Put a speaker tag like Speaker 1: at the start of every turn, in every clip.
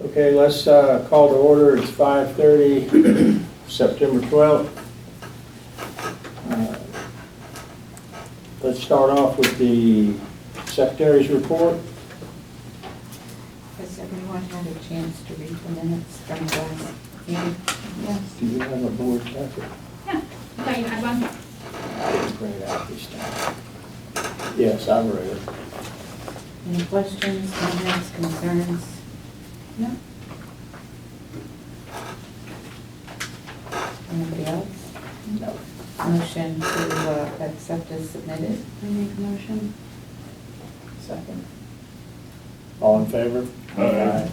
Speaker 1: Okay, let's call to order. It's 5:30, September 12th. Let's start off with the Secretary's report.
Speaker 2: Has everyone had a chance to read the minutes from the last meeting? Yes.
Speaker 1: Do you have a board packet?
Speaker 3: Yeah, I thought you had one.
Speaker 1: I didn't bring it out this time. Yes, I read it.
Speaker 2: Any questions, comments, concerns? No? Anybody else?
Speaker 1: No.
Speaker 2: Motion to accept as submitted?
Speaker 4: I make a motion.
Speaker 1: Second. All in favor?
Speaker 5: Aye.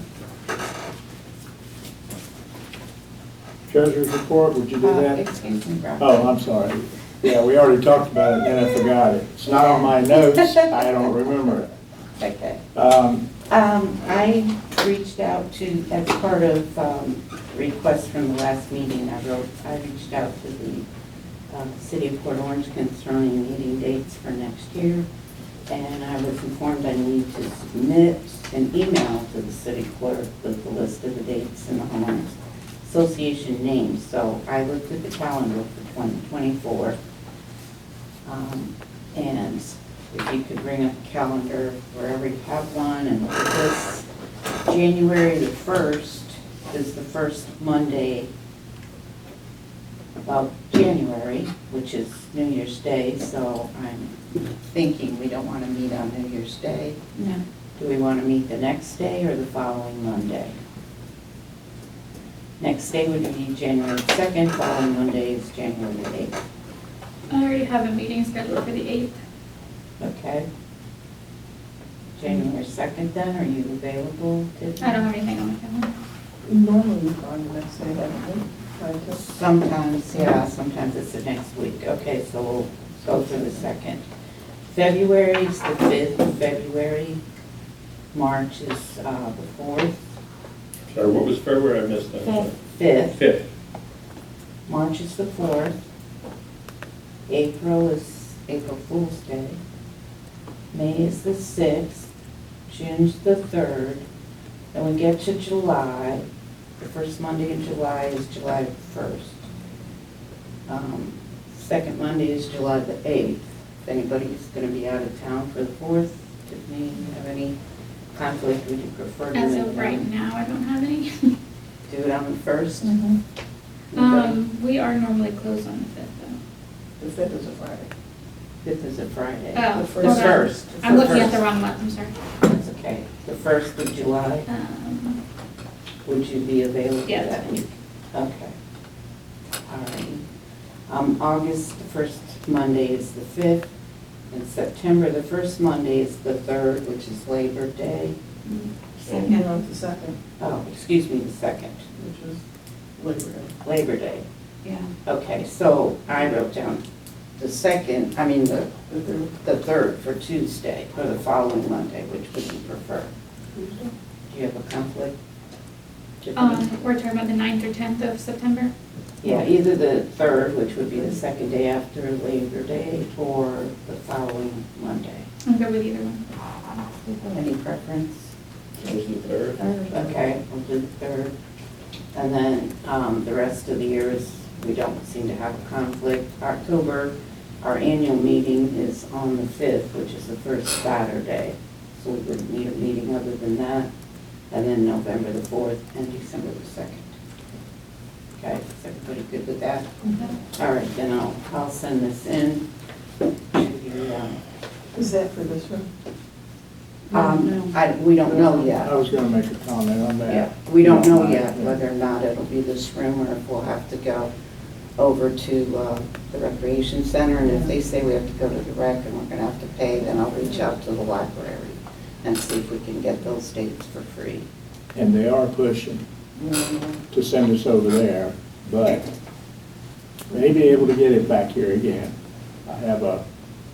Speaker 1: Treasurer's report, would you do that?
Speaker 2: Excuse me, Brown.
Speaker 1: Oh, I'm sorry. Yeah, we already talked about it, and I forgot it. It's not on my notes. I don't remember it.
Speaker 2: Okay.
Speaker 1: Um,
Speaker 2: I reached out to, as part of requests from the last meeting, I reached out to the City of Port Orange concerning meeting dates for next year. And I was informed I need to submit an email to the city clerk with the list of the dates and the homeowners association names. So I looked at the calendar for 2024. And if you could bring up a calendar wherever you have one and look at this. January the 1st is the first Monday of January, which is New Year's Day, so I'm thinking we don't want to meet on New Year's Day.
Speaker 3: No.
Speaker 2: Do we want to meet the next day or the following Monday? Next day would be January 2nd, following Monday is January 8th.
Speaker 3: I already have a meeting scheduled for the 8th.
Speaker 2: Okay. January 2nd then, are you available? Tiffany?
Speaker 3: I don't have anything on my calendar.
Speaker 4: Normally on the next day, haven't we? Tried to.
Speaker 2: Sometimes, yeah, sometimes it's the next week. Okay, so we'll go for the 2nd. February is the 5th of February. March is the 4th.
Speaker 5: Sorry, what was February? I missed that.
Speaker 2: 5th.
Speaker 5: 5th.
Speaker 2: March is the 4th. April is April Fool's Day. May is the 6th. June's the 3rd. Then we get to July. The first Monday in July is July 1st. Second Monday is July the 8th. If anybody's going to be out of town for the 4th, Tiffany, you have any conflict, would you prefer to?
Speaker 3: As of right now, I don't have any.
Speaker 2: Do it on the 1st?
Speaker 3: We are normally closed on the 5th, though.
Speaker 4: The 5th is a Friday.
Speaker 2: 5th is a Friday.
Speaker 3: Oh,
Speaker 4: The
Speaker 3: hold on.
Speaker 2: first.
Speaker 3: I'm
Speaker 2: The
Speaker 3: looking at
Speaker 2: first.
Speaker 3: the wrong month, I'm sorry.
Speaker 2: That's okay. The 1st of July, would you be available
Speaker 3: Yeah.
Speaker 2: that week? Okay. All right. August, the first Monday is the 5th. In September, the first Monday is the 3rd, which is Labor Day.
Speaker 4: And on the 2nd,
Speaker 2: Oh, excuse me, the 2nd,
Speaker 4: which is Labor Day.
Speaker 2: Labor Day.
Speaker 3: Yeah.
Speaker 2: Okay, so I wrote down the 2nd, I mean, the 3rd for Tuesday, or the following Monday, which would you prefer?
Speaker 4: Tuesday.
Speaker 2: Do you have a conflict?
Speaker 3: We're talking about the 9th or 10th of September?
Speaker 2: Yeah, either the 3rd, which would be the second day after Labor Day, or the following Monday.
Speaker 3: I'm good with either one.
Speaker 2: Any preference?
Speaker 5: Was the 3rd?
Speaker 2: Okay, we'll do the 3rd. And then the rest of the year is, we don't seem to have a conflict. October, our annual meeting is on the 5th, which is the first Saturday. So we wouldn't need a meeting other than that. And then November the 4th and December the 2nd. Okay, is everybody good with that? All right, then I'll send this in to you.
Speaker 4: Is that for this one?
Speaker 2: We don't know yet.
Speaker 1: I was gonna make a comment on that.
Speaker 2: Yeah, we don't know yet whether or not it'll be this room or if we'll have to go over to the recreation center. And if they say we have to go to the rec and we're gonna have to pay, then I'll reach out to the library and see if we can get those dates for free.
Speaker 1: And they are pushing to send us over there, but may be able to get it back here again. I have a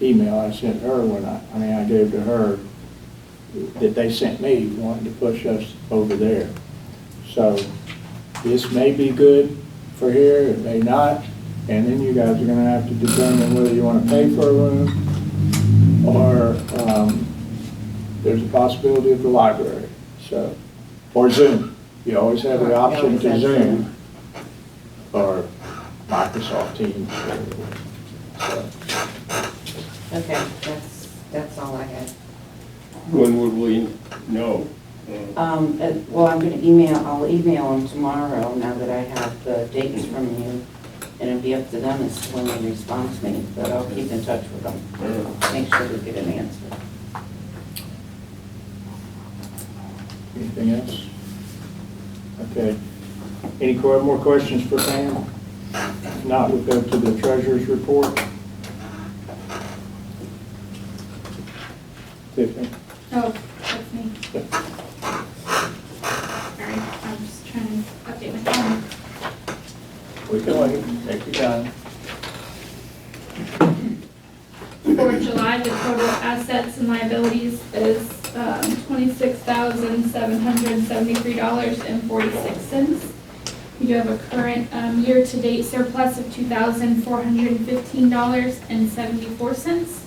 Speaker 1: email I sent her when I gave to her that they sent me wanting to push us over there. So this may be good for here, it may not, and then you guys are gonna have to determine whether you wanna pay for a room or there's a possibility of the library, so, or Zoom. You always have the
Speaker 2: You
Speaker 1: option
Speaker 2: always
Speaker 1: to
Speaker 2: have
Speaker 1: Zoom or Microsoft Teams. So,
Speaker 2: Okay, that's all I had.
Speaker 5: When would we know?
Speaker 2: Well, I'll email them tomorrow now that I have the dates from you. And it'll be up to them as to when they respond to me, but I'll keep in touch with them. Make sure we get an answer.
Speaker 1: anything else? Okay. Any more questions for Pam? If not, we'll go to the treasurer's report. Tiffany?
Speaker 3: Oh, that's me. Sorry, I'm just trying to update my phone.
Speaker 1: We can wait. Take your time.
Speaker 3: For July, the total assets and liabilities is $26,773.46. We do have a current year-to-date surplus of $2,415.74.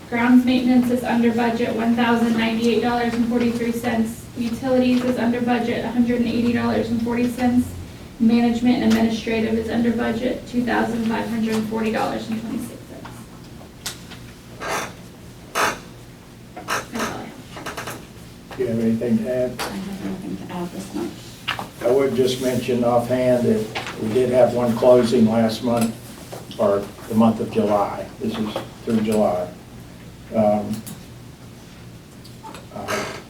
Speaker 3: Grounds maintenance is under budget, $1,098.43. Utilities is under budget, $180.40. Management and administrative is under budget, $2,540.26. That's all I have.
Speaker 1: Do you have anything to add?
Speaker 3: I have nothing to add this month.
Speaker 1: I would just mention offhand that we did have one closing last month, or the month of July. This is through July.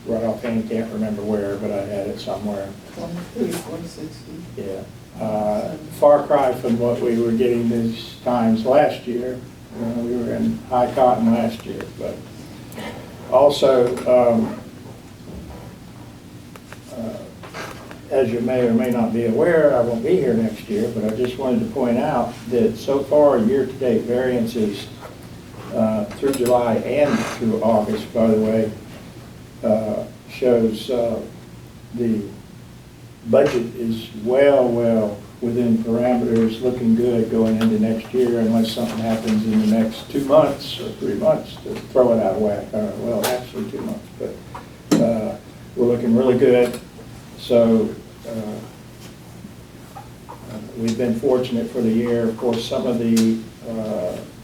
Speaker 1: Right offhand, can't remember where, but I had it somewhere.
Speaker 4: 23, 160.
Speaker 1: Yeah. Far cry from what we were getting these times last year. We were in high cotton last year, but also, as you may or may not be aware, I won't be here next year, but I just wanted to point out that so far, year-to-date variances through July and through August, by the way, shows the budget is well within parameters, looking good going into next year, unless something happens in the next 2 months or 3 months to throw it out of whack. Well, actually 2 months, but we're looking really good. So we've been fortunate for the year. Of course, some of the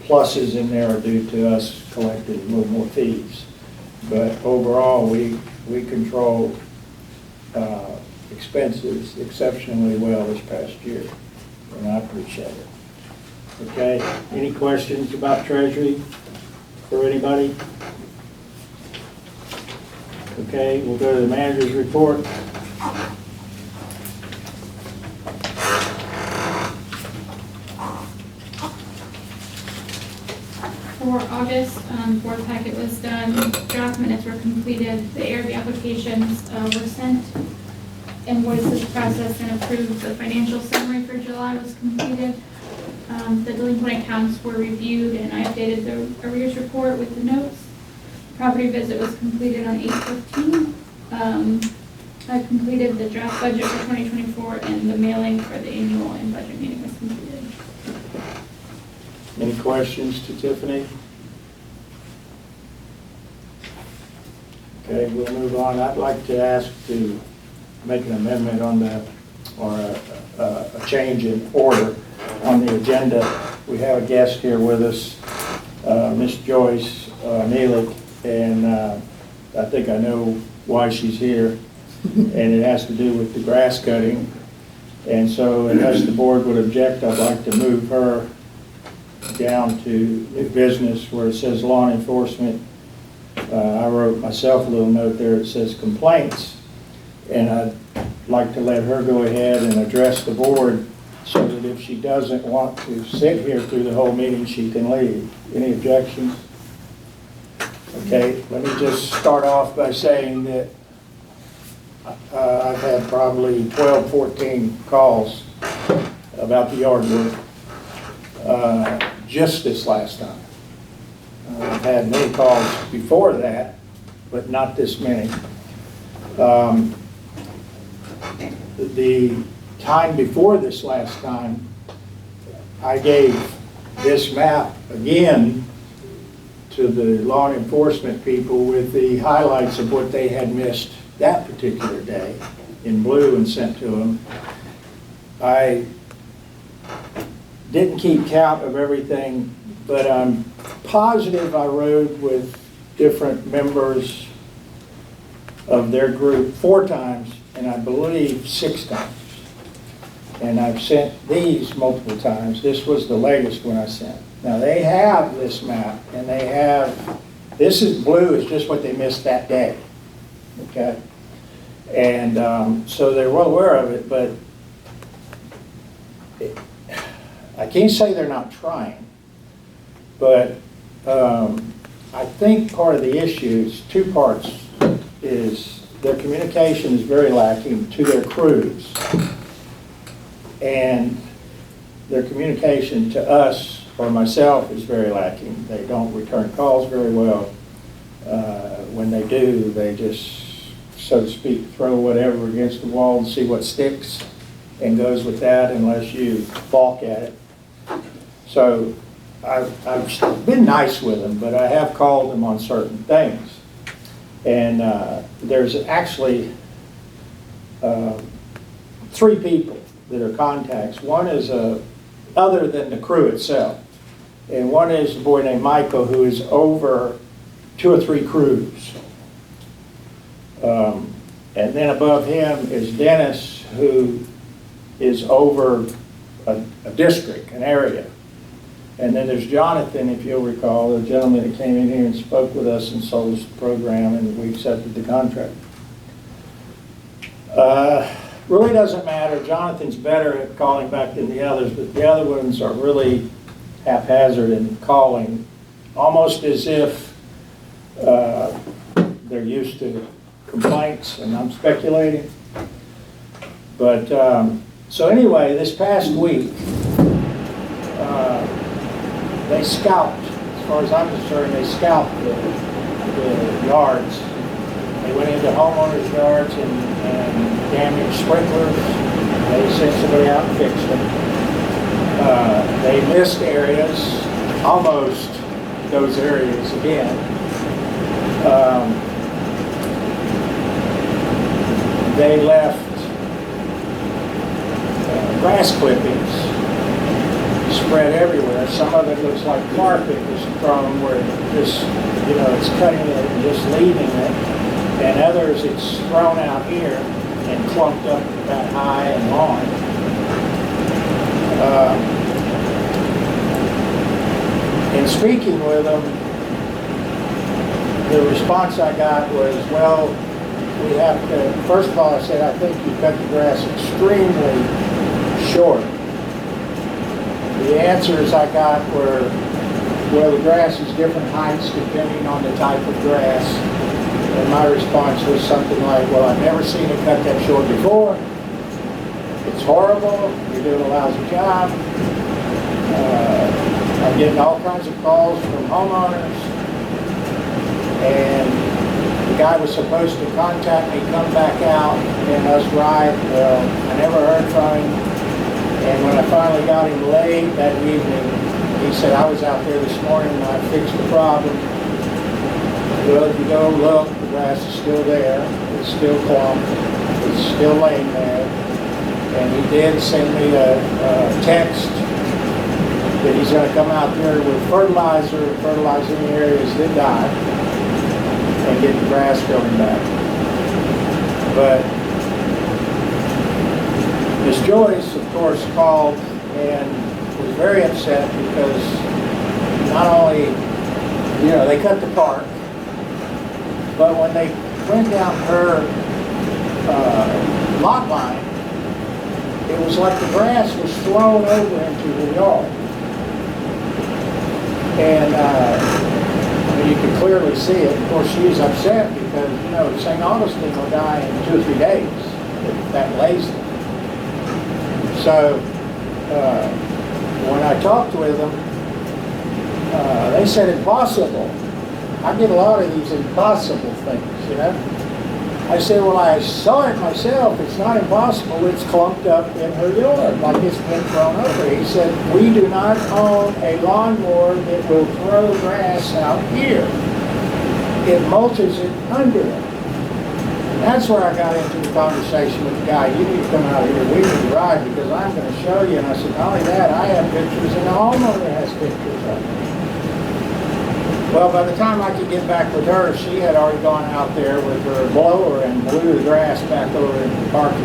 Speaker 1: pluses in there are due to us collecting a little more fees. But overall, we control expenses exceptionally well this past year, and I appreciate it. Okay, any questions about Treasury for anybody? Okay, we'll go to the manager's report.
Speaker 3: For August, board packet was done, draft minutes were completed, the ARB applications were sent, invoices processed and approved, the financial summary for July was completed, the delinquent accounts were reviewed, and I updated the arrears report with the notes. Property visit was completed on 8/15. I completed the draft budget for 2024, and the mailing for the annual and budget meeting was completed.
Speaker 1: Any questions to Tiffany? Okay, we'll move on. I'd like to ask to make an amendment on the, or a change in order on the agenda. We have a guest here with us, Miss Joyce Neelick, and I think I know why she's here, and it has to do with the grass cutting. And so unless the board would object, I'd like to move her down to new business where it says law enforcement. I wrote myself a little note there, it says complaints, and I'd like to let her go ahead and address the board so that if she doesn't want to sit here through the whole meeting, she can leave. Any objections? Okay, let me just start off by saying that I've had probably 12, 14 calls about the yard work just this last time. I've had many calls before that, but not this many. The time before this last time, I gave this map again to the law enforcement people with the highlights of what they had missed that particular day in blue and sent to them. I didn't keep count of everything, but I'm positive I rode with different members of their group 4 times, and I believe 6 times. And I've sent these multiple times. This was the latest one I sent. Now they have this map, and they have, this is blue, is just what they missed that day, okay? And so they're well aware of it, but I can't say they're not trying, but I think part of the issue is 2 parts. Is their communication is very lacking to their crews, and their communication to us or myself is very lacking. They don't return calls very well. When they do, they just, so to speak, throw whatever against the wall and see what sticks and goes with that unless you balk at it. So I've been nice with them, but I have called them on certain things. And there's actually 3 people that are contacts. One is other than the crew itself. And one is a boy named Michael, who is over 2 or 3 crews. And then above him is Dennis, who is over a district, an area. And then there's Jonathan, if you'll recall, the gentleman that came in here and spoke with us and sold us the program, and we accepted the contract. Really doesn't matter. Jonathan's better at calling back than the others, but the other ones are really haphazard in calling, almost as if they're used to complaints, and I'm speculating. But so anyway, this past week, they scalped, as far as I'm concerned, they scalped the yards. They went into homeowners' yards and damaged sprinklers. They sent somebody out and fixed them. They missed areas, almost those areas again. They left grass clippings spread everywhere. Some of it looks like carpet was thrown where it just, you know, it's cutting it and just leaving it. And others it's thrown out here and clumped up that high and long. In speaking with them, the response I got was, well, we have to, first of all, I said, I think you cut the grass extremely short. The answers I got were, well, the grass is different heights depending on the type of grass. And my response was something like, well, I've never seen it cut that short before. It's horrible. You're doing a lousy job. I'm getting all kinds of calls from homeowners. And the guy was supposed to contact me, come back out, and us ride. Well, I never heard from him. And when I finally got him late that evening, he said, I was out there this morning and I fixed the problem. Well, if you go look, the grass is still there. It's still clumped. It's still laying there. And he did send me a text that he's going to come out there with fertilizer, fertilize any areas that die, and get the grass growing back. But Miss Joyce, of course, called and was very upset because not only, you know, they cut the park, but when they went down her lot line, it was like the grass was thrown over into the yard. And I mean, you could clearly see it. Of course, she was upset because, you know, St. Augustine will die in 2 or 3 days if that lays there. So when I talked with them, they said impossible. I get a lot of these impossible things, you know. I said, well, I saw it myself. It's not impossible. It's clumped up in her yard, like it's been thrown over. He said, we do not own a lawnmower that will throw grass out here. It mulches it under it. That's where I got into the conversation with the guy. You need to come out here. We need to ride because I'm going to show you. And I said, not only that, I have pictures and the homeowner has pictures of it. Well, by the time I could get back with her, she had already gone out there with her blower and blew the grass back over in the parking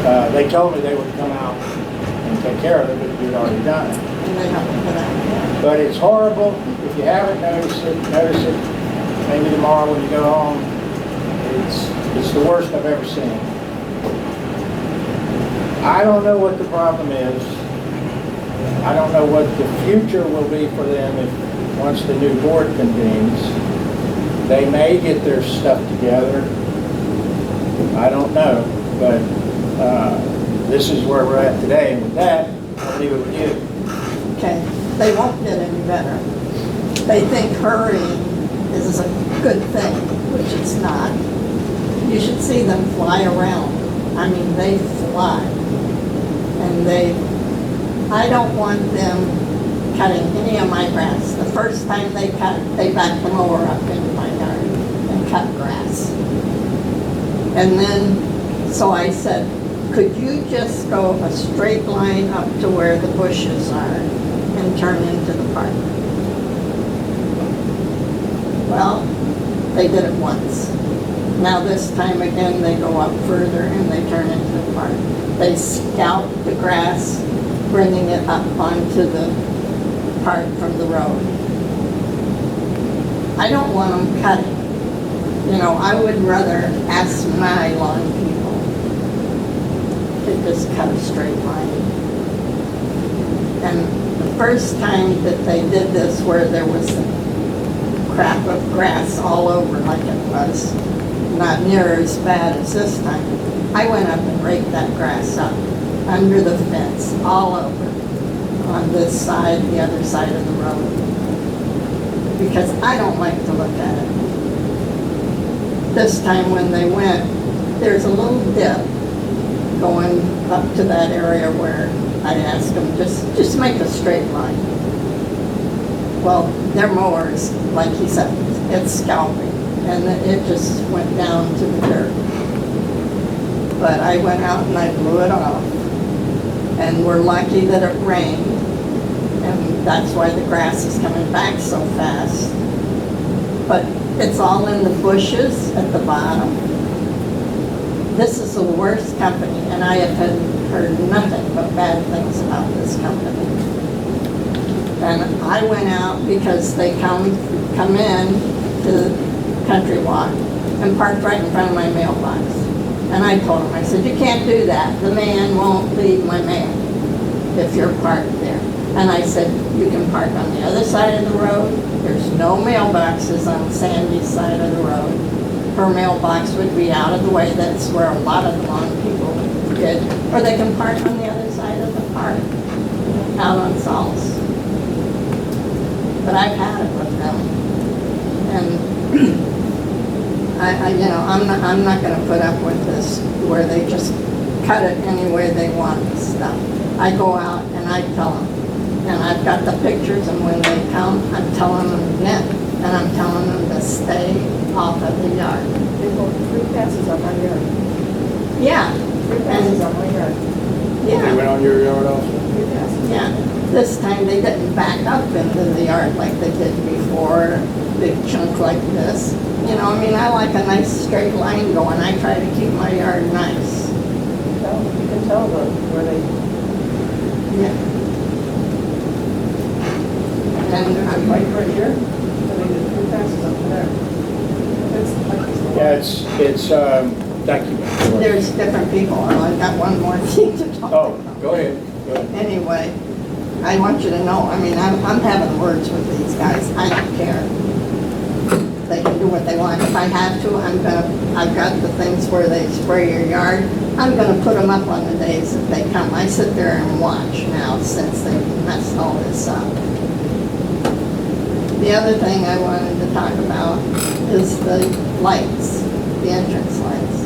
Speaker 1: lot. They told me they would come out and take care of it, but we'd already done it.
Speaker 4: And they haven't put out yet.
Speaker 1: But it's horrible. If you haven't noticed it, notice it. Maybe tomorrow when you go home. It's the worst I've ever seen. I don't know what the problem is. I don't know what the future will be for them if, once the new board convenes. They may get their stuff together. I don't know, but this is where we're at today. And with that, I'll leave it with you.
Speaker 4: Okay, they won't get any better. They think hurrying is a good thing, which it's not. You should see them fly around. I mean, they fly. And I don't want them cutting any of my grass. The first time they cut, they backed the mower up into my yard and cut grass. And then, so I said, could you just go a straight line up to where the bushes are and turn into the park? Well, they did it once. Now this time again, they go up further and they turn into the park. They scout the grass, bringing it up onto the part from the road. I don't want them cutting. You know, I would rather ask my lawn people to just cut a straight line. And the first time that they did this, where there was a crap of grass all over like it was, not near as bad as this time, I went up and raked that grass up under the fence, all over, on this side, the other side of the road, because I don't like to look at it. This time when they went, there's a little dip going up to that area where I asked them, just make a straight line. Well, their mowers, like he said, it's scalping, and it just went down to the dirt. But I went out and I blew it off. And we're lucky that it rained, and that's why the grass is coming back so fast. But it's all in the bushes at the bottom. This is the worst company, and I have heard nothing but bad things about this company. And I went out because they come in to the country walk and parked right in front of my mailbox. And I told him, I said, you can't do that. The man won't leave my mail if you're parked there. And I said, you can park on the other side of the road. There's no mailboxes on Sandy's side of the road. Her mailbox would be out of the way. That's where a lot of the lawn people did. Or they can park on the other side of the park, out on Sol's. But I've had it with them. And I'm not going to put up with this where they just cut it any way they want and stuff. I go out and I tell them, and I've got the pictures, and when they come, I'm telling them again, and I'm telling them to stay off of the yard. They go 3 passes on my yard.
Speaker 2: Yeah.
Speaker 4: 3 passes on my yard.
Speaker 1: They
Speaker 2: Yeah,
Speaker 1: went on your yard also?
Speaker 4: 3 passes.
Speaker 2: yeah. This time they didn't back up into the yard like they did before, a big chunk like this. You know, I mean, I like a nice straight line going. I try to keep my yard nice.
Speaker 4: You can tell where they,
Speaker 2: Yeah. And
Speaker 4: I'm right here, I mean, the 3 passes up to there. It's like it's the
Speaker 1: Yeah, thank you.
Speaker 2: there's different people. I've got one more thing to talk
Speaker 1: Oh,
Speaker 2: about.
Speaker 1: go ahead.
Speaker 2: Anyway, I want you to know, I mean, I'm having words with these guys. I don't care. They can do what they want. If I have to, I've got the things where they spray your yard. I'm gonna put them up on the days that they come. I sit there and watch now since they messed all this up. The
Speaker 4: The other thing I wanted to talk about is the lights, the entrance lights.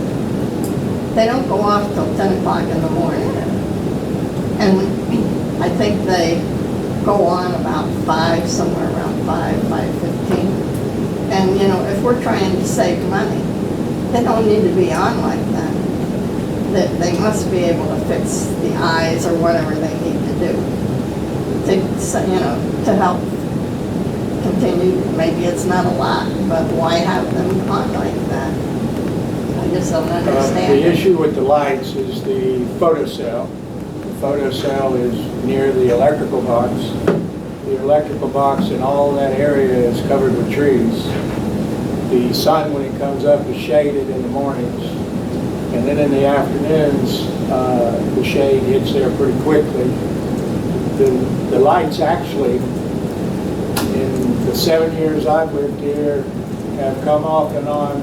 Speaker 4: They don't go off till 10 o'clock in the morning. And I think they go on about 5, somewhere around 5:15. And, you know, if we're trying to save money, they don't need to be on like that. They must be able to fix the eyes or whatever they need to do to, you know, to help continue. Maybe it's not a lot, but why have them on like that? I just don't understand.
Speaker 1: The issue with the lights is the photocell. The photocell is near the electrical box. The electrical box in all that area is covered with trees. The sun, when it comes up, is shaded in the mornings. And then in the afternoons, the shade hits there pretty quickly. The lights actually, in the 7 years I've lived here, have come off and on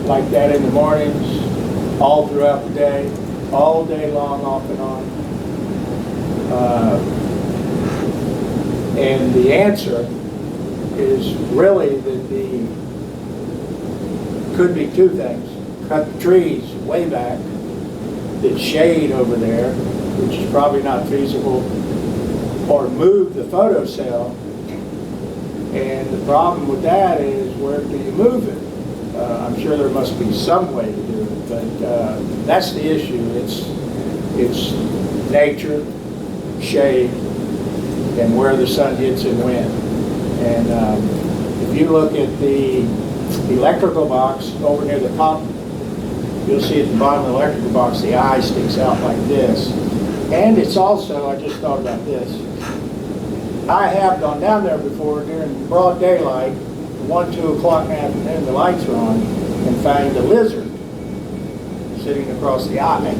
Speaker 1: like that in the mornings, all throughout the day, all day long, off and on. And the answer is really that could be two things. Cut the trees way back, that shade over there, which is probably not feasible, or move the photocell. And the problem with that is, where do you move it? I'm sure there must be some way to do it, but that's the issue. It's nature, shade, and where the sun hits and when. And if you look at the electrical box over near the top, you'll see at the bottom of the electrical box, the eye sticks out like this. And it's also, I just thought about this, I have gone down there before during broad daylight, 1, 2 o'clock in the afternoon, the lights are on, and found a lizard sitting across the eye,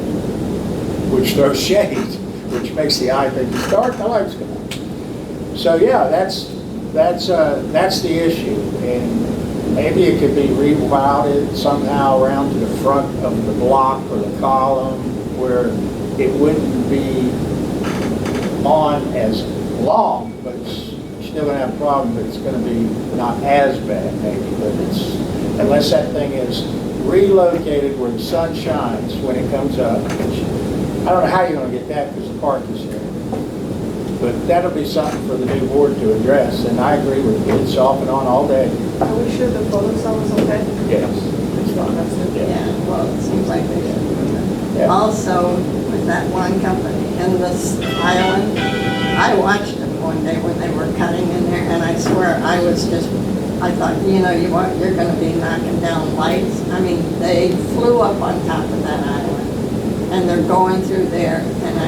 Speaker 1: which throws shade, which makes the eye think it's dark, the lights come on. So yeah, that's the issue. And maybe it could be rerouted somehow around to the front of the block or the column where it wouldn't be on as long, but it's still going to have a problem, but it's going to be not as bad maybe. But it's, unless that thing is relocated where the sun shines when it comes up, which I don't know how you're going to get that because the park is there. But that'll be something for the new board to address, and I agree with you. It's off and on all day.
Speaker 6: Are we sure the photocell is okay?
Speaker 1: Yes, it's fine.
Speaker 4: Yeah, well, it seems like they should.
Speaker 1: Yeah.
Speaker 4: Also, with that one company in this island, I watched them one day when they were cutting in there, and I swear I thought, you know, you're going to be knocking down lights. I mean, they flew up on top of that island, and they're going through there, and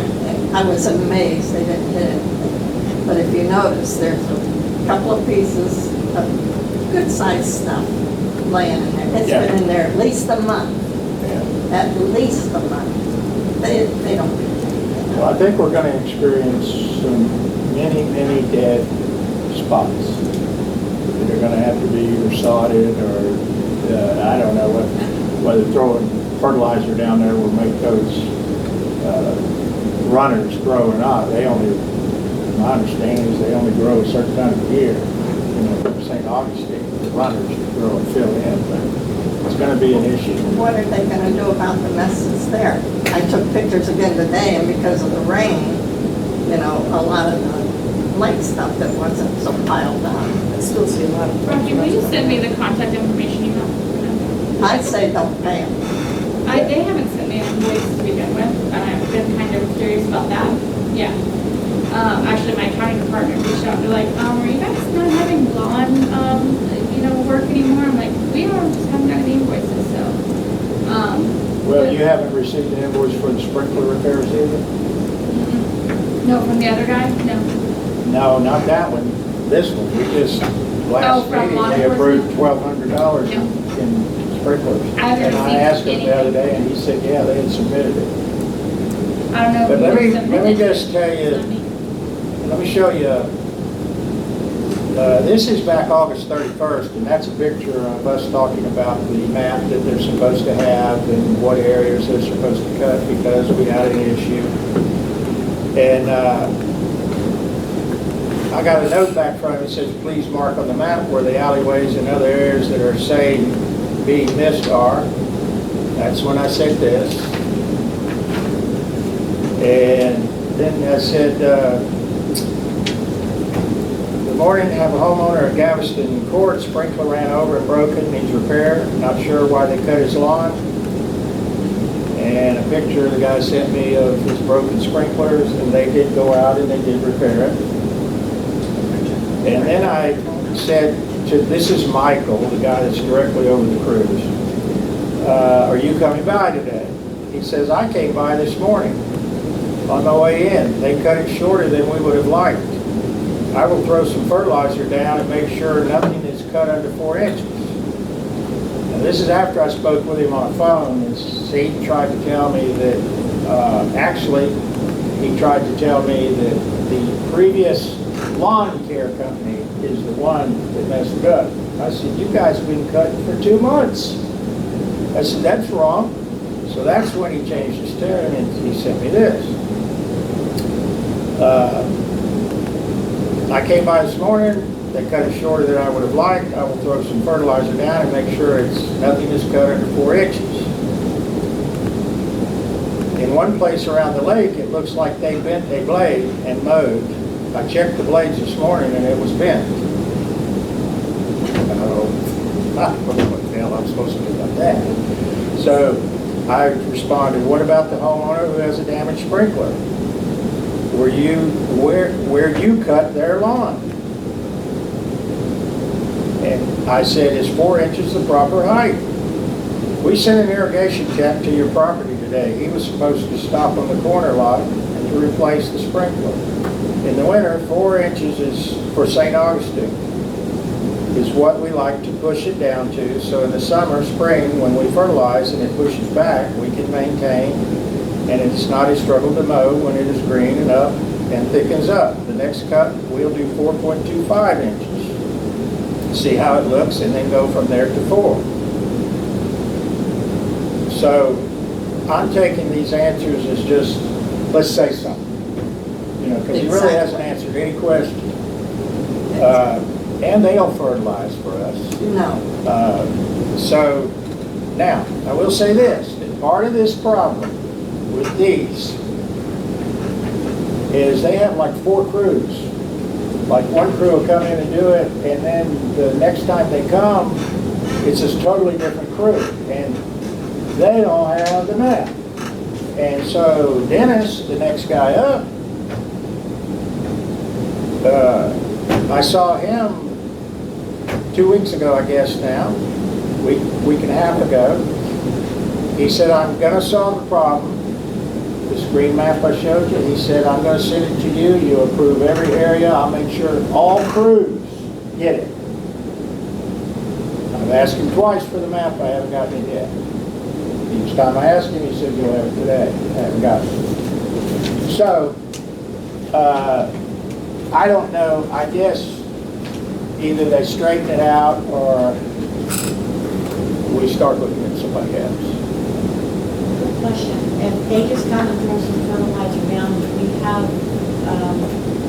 Speaker 4: I was amazed they didn't hit anything. But if you notice, there's a couple of pieces of good-sized stuff laying in there. It's been in there at least a month.
Speaker 1: Yeah.
Speaker 4: At least a month. They don't do anything.
Speaker 1: Well, I think we're going to experience many dead spots that are going to have to be either sodded or I don't know whether throwing fertilizer down there will make those runners grow or not. My understanding is they only grow a certain time of year. You know, St. Augustine, the runners grow and fill in, but it's going to be an issue.
Speaker 4: What are they going to do about the mess that's there? I took pictures again today, and because of the rain, you know, a lot of the light stuff that wasn't so piled up.
Speaker 6: I still see a lot of.
Speaker 3: Roger, will you send me the contact information email?
Speaker 4: I'd say don't pay them.
Speaker 3: They haven't sent me an invoice to begin with, and I've been kind of curious about that. Yeah. Actually, my accounting department reached out. They're like, are you guys not having lawn, work anymore? I'm like, we are, just haven't got any invoices, so.
Speaker 1: Well, you haven't received an invoice for the sprinkler repairs either?
Speaker 3: No, from the other guy? No.
Speaker 1: No, not that one. This one. We just, last
Speaker 3: from
Speaker 1: meeting,
Speaker 3: law
Speaker 1: they approved
Speaker 3: enforcement?
Speaker 1: $1,200
Speaker 3: No.
Speaker 1: in sprinklers.
Speaker 3: I haven't
Speaker 1: And I
Speaker 3: received
Speaker 1: asked him the other
Speaker 3: anything.
Speaker 1: day, and he said, yeah, they had submitted it.
Speaker 3: I don't know.
Speaker 1: But
Speaker 3: who
Speaker 1: let me
Speaker 3: submitted
Speaker 1: just tell
Speaker 3: it.
Speaker 1: you,
Speaker 3: Not me.
Speaker 1: let me show you. This is back August 31st, and that's a picture of us talking about the map that they're supposed to have and what areas they're supposed to cut because we had an issue. And I got a note back from him that says, please mark on the map where the alleyways and other areas that are saying being missed are. That's when I said this. And then I said, good morning, have a homeowner at Galveston Court, sprinkler ran over and broken, needs repair. Not sure why they cut his lawn. And a picture the guy sent me of his broken sprinklers, and they did go out and they did repair it. And then I said this is Michael, the guy that's directly over the cruise. Are you coming by today? He says, I came by this morning on my way in. They cut it shorter than we would have liked. I will throw some fertilizer down and make sure nothing is cut under 4 inches. Now, this is after I spoke with him on the phone, and he tried to tell me that, he tried to tell me that the previous lawn care company is the one that messed it up. I said, you guys have been cutting for 2 months. I said, that's wrong. So that's when he changed his tune, and he sent me this. I came by this morning, they cut it shorter than I would have liked. I will throw some fertilizer down and make sure nothing is cut under 4 inches. In one place around the lake, it looks like they bent a blade and mowed. I checked the blades this morning and it was bent. I don't know what the hell I'm supposed to do about that. So I responded, what about the homeowner who has a damaged sprinkler? Where you cut their lawn? And I said, is 4 inches the proper height? We sent an irrigation tech to your property today. He was supposed to stop on the corner lot and to replace the sprinkler. In the winter, 4 inches is for St. Augustine, is what we like to push it down to. So in the summer, spring, when we fertilize and it pushes back, we can maintain, and it's not a struggle to mow when it is green and up and thickens up. The next cut, we'll do 4.25 inches. See how it looks, and then go from there to 4. So I'm taking these answers as just, let's say something. You know, because he really hasn't answered any question. And they'll fertilize for us.
Speaker 4: No.
Speaker 1: So now, I will say this, that part of this problem with these is they have like 4 crews. Like one crew will come in and do it, and then the next time they come, it's a totally different crew. And they don't have the map. And so Dennis, the next guy up, I saw him 2 weeks ago, I guess now, week and a half ago. He said, I'm going to solve the problem. This green map I showed you, he said, I'm going to send it to you. You approve every area. I'll make sure all crews get it. I've asked him twice for the map. I haven't gotten it yet. Each time I asked him, he said, you'll have it today. I haven't gotten it. So, I don't know. I guess either they straighten it out or we start looking at somebody else.
Speaker 7: Good question. If they just kind of throw some fertilizer down, we have,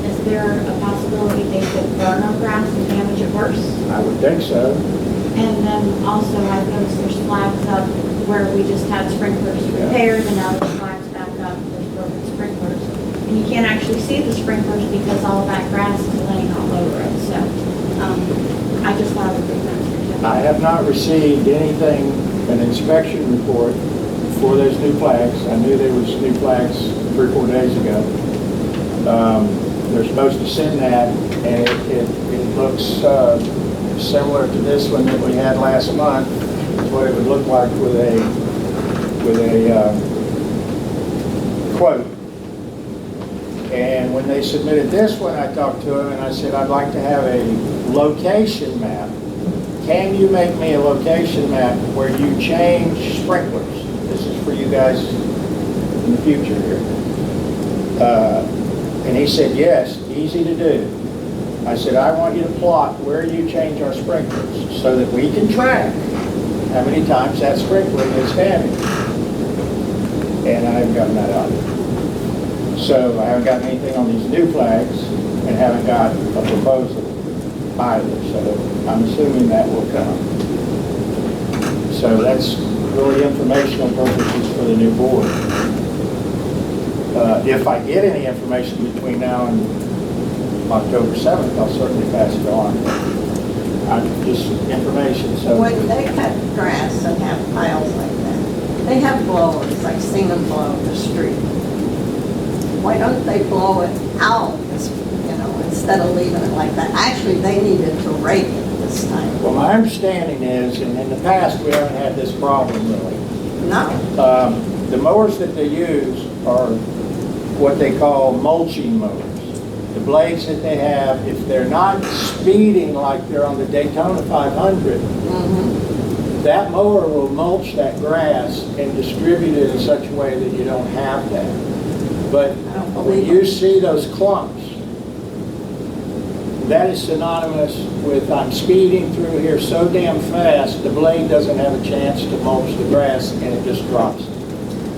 Speaker 7: is there a possibility they could burn our grass and damage it worse?
Speaker 1: I would think so.
Speaker 7: And then also I've noticed there's flags up where we just had sprinklers repaired and now there's flags back up, there's broken sprinklers. And you can't actually see the sprinklers because all of that grass is laying all over it. So I just thought it would be nice.
Speaker 1: I have not received anything, an inspection report for those new flags. I knew there was new flags 3 or 4 days ago. They're supposed to send that, and it looks similar to this one that we had last month. It's what it would look like with a quote. And when they submitted this one, I talked to him and I said, I'd like to have a location map. Can you make me a location map where you change sprinklers? This is for you guys in the future here. And he said, yes, easy to do. I said, I want you to plot where you change our sprinklers so that we can track how many times that sprinkler gets damaged. And I haven't gotten that out. So I haven't gotten anything on these new flags. And and haven't got a proposal either, so I'm assuming that will come. So that's really informational purposes for the new board. If I get any information between now and October 7th, I'll certainly pass it on. Just information, so.
Speaker 4: When they cut grass and have piles like that, they have blowers, I've seen them blow the street. Why don't they blow it out, instead of leaving it like that? Actually, they needed to rake it this time.
Speaker 1: Well, my understanding is, and in the past, we haven't had this problem really.
Speaker 4: No,
Speaker 1: The mowers that they use are what they call mulching mowers. The blades that they have, if they're not speeding like they're on the Daytona 500, that mower will mulch that grass and distribute it in such a way that you don't have that. But
Speaker 4: I don't
Speaker 1: when
Speaker 4: believe
Speaker 1: you
Speaker 4: it.
Speaker 1: see those clumps, that is synonymous with I'm speeding through here so damn fast, the blade doesn't have a chance to mulch the grass and it just drops.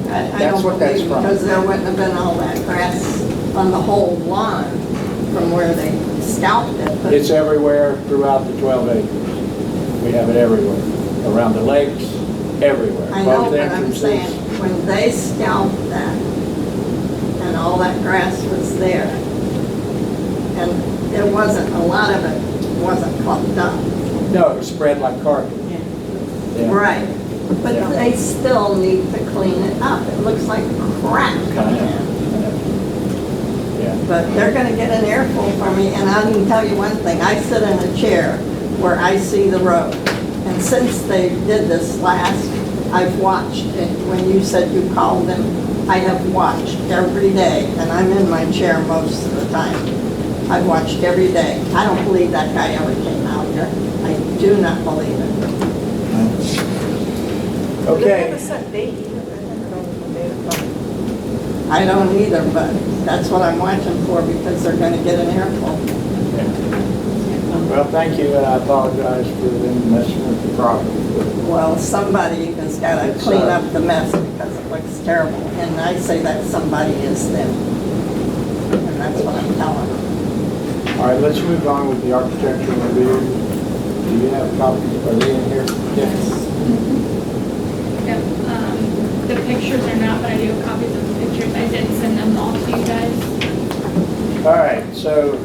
Speaker 4: I
Speaker 1: That's
Speaker 4: don't
Speaker 1: what that's
Speaker 4: believe,
Speaker 1: from.
Speaker 4: because there wouldn't have been all that grass on the whole lawn from where they scalped it. But
Speaker 1: It's everywhere throughout the 12 acres. We have it everywhere, around the lakes, everywhere.
Speaker 4: I know,
Speaker 1: Both
Speaker 4: but I'm
Speaker 1: entrances.
Speaker 4: saying, when they scalped that, and all that grass was there, and there wasn't, a lot of it wasn't clumped up.
Speaker 1: No, it was spread like carpet. Yeah.
Speaker 4: Right, but
Speaker 1: Yeah.
Speaker 4: they still need to clean it up. It looks like crap coming in.
Speaker 1: Yeah.
Speaker 4: But they're gonna get an earful from me, and I can tell you one thing, I sit in a chair where I see the road. And since they did this last, I've watched it. When you said you called them, I have watched every day, and I'm in my chair most of the time. I've watched every day. I don't believe that guy ever came out here. I do not believe it.
Speaker 6: They have
Speaker 1: Okay.
Speaker 6: a set date. I don't know when they come.
Speaker 4: I don't either, but that's what I'm watching for, because they're gonna get an earful.
Speaker 1: Well, thank you, and I apologize for them messing with the property.
Speaker 4: Well, somebody has gotta
Speaker 1: It's,
Speaker 4: clean up the mess, because it looks terrible. And I say that somebody is them. And that's what I'm telling them.
Speaker 1: All right, let's move on with the architectural review. Do you have copies? Are they in here?
Speaker 3: Yep, the pictures are not, but I do have copies of the pictures. I did send them all to you guys.
Speaker 1: All right, so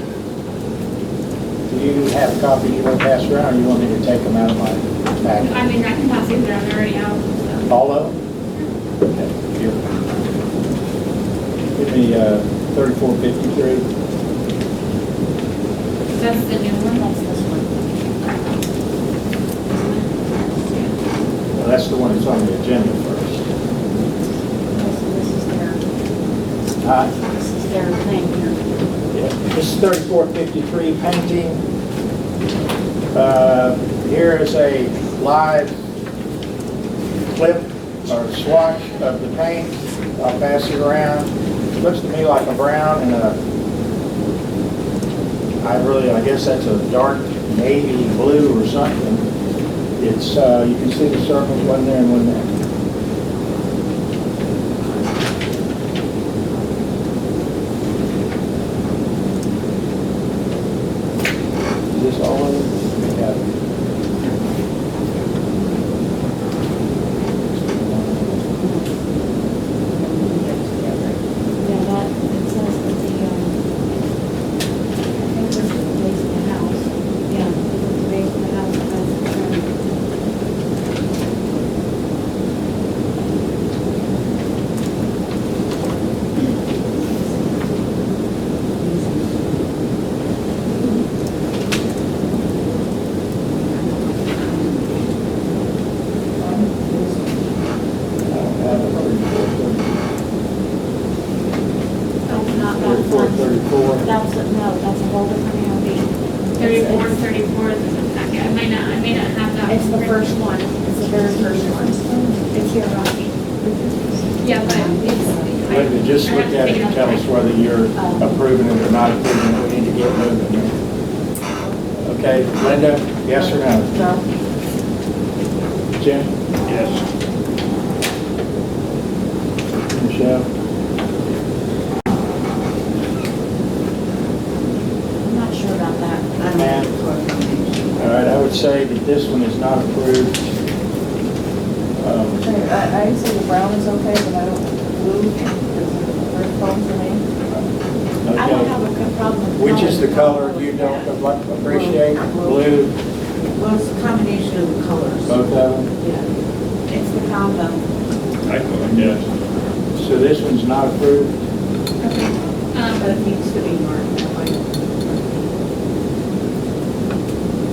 Speaker 1: do you have copies you want to pass around, or you want me to take them out of my packet?
Speaker 3: I mean, I can pass these around, they're already out, so.
Speaker 1: All of them? Okay, here. Give me 3453.
Speaker 3: That's the new one.
Speaker 7: That's this one.
Speaker 1: Well, that's the one that's on the agenda first.
Speaker 7: This is their thing here.
Speaker 1: Yeah, this is 3453 painting. Here is a live clip or swatch of the paint. I'll pass it around. Looks to me like a brown and I guess that's a dark navy blue or something. It's, you can see the circles, one there and one there. Is this all of it? Yeah.
Speaker 7: Yeah, that, it says that the, I think this is the base of the house. Yeah, this is the base of the house. That's not, that's
Speaker 1: 34,
Speaker 7: not,
Speaker 1: 34.
Speaker 7: that's, no, that's a whole different AOB.
Speaker 3: 34, 34 is in the packet. I may not have that.
Speaker 7: It's the first one, it's the very first one. It's here, Rocky.
Speaker 3: Yeah, but it's.
Speaker 1: Linda, just
Speaker 3: I
Speaker 1: look
Speaker 3: have to
Speaker 1: at it
Speaker 3: take
Speaker 1: and
Speaker 3: off
Speaker 1: tell us
Speaker 3: the-
Speaker 1: whether you're approving it or not approving it. We need to get moving. Okay, Linda, yes or no?
Speaker 4: No,
Speaker 1: Jim? Yes. Michelle? would say that this one is not approved.
Speaker 6: I say the brown is okay, but I don't, blue is the first phone for me.
Speaker 7: I don't
Speaker 1: Okay.
Speaker 7: have a good problem with.
Speaker 1: Which is the color you don't appreciate? Blue,
Speaker 8: Well, it's a combination of the colors.
Speaker 1: both of them?
Speaker 8: Yeah.
Speaker 7: It's the combo.
Speaker 5: I guess.
Speaker 1: So this one's not approved?
Speaker 3: Okay.
Speaker 8: But it needs to be marked that way.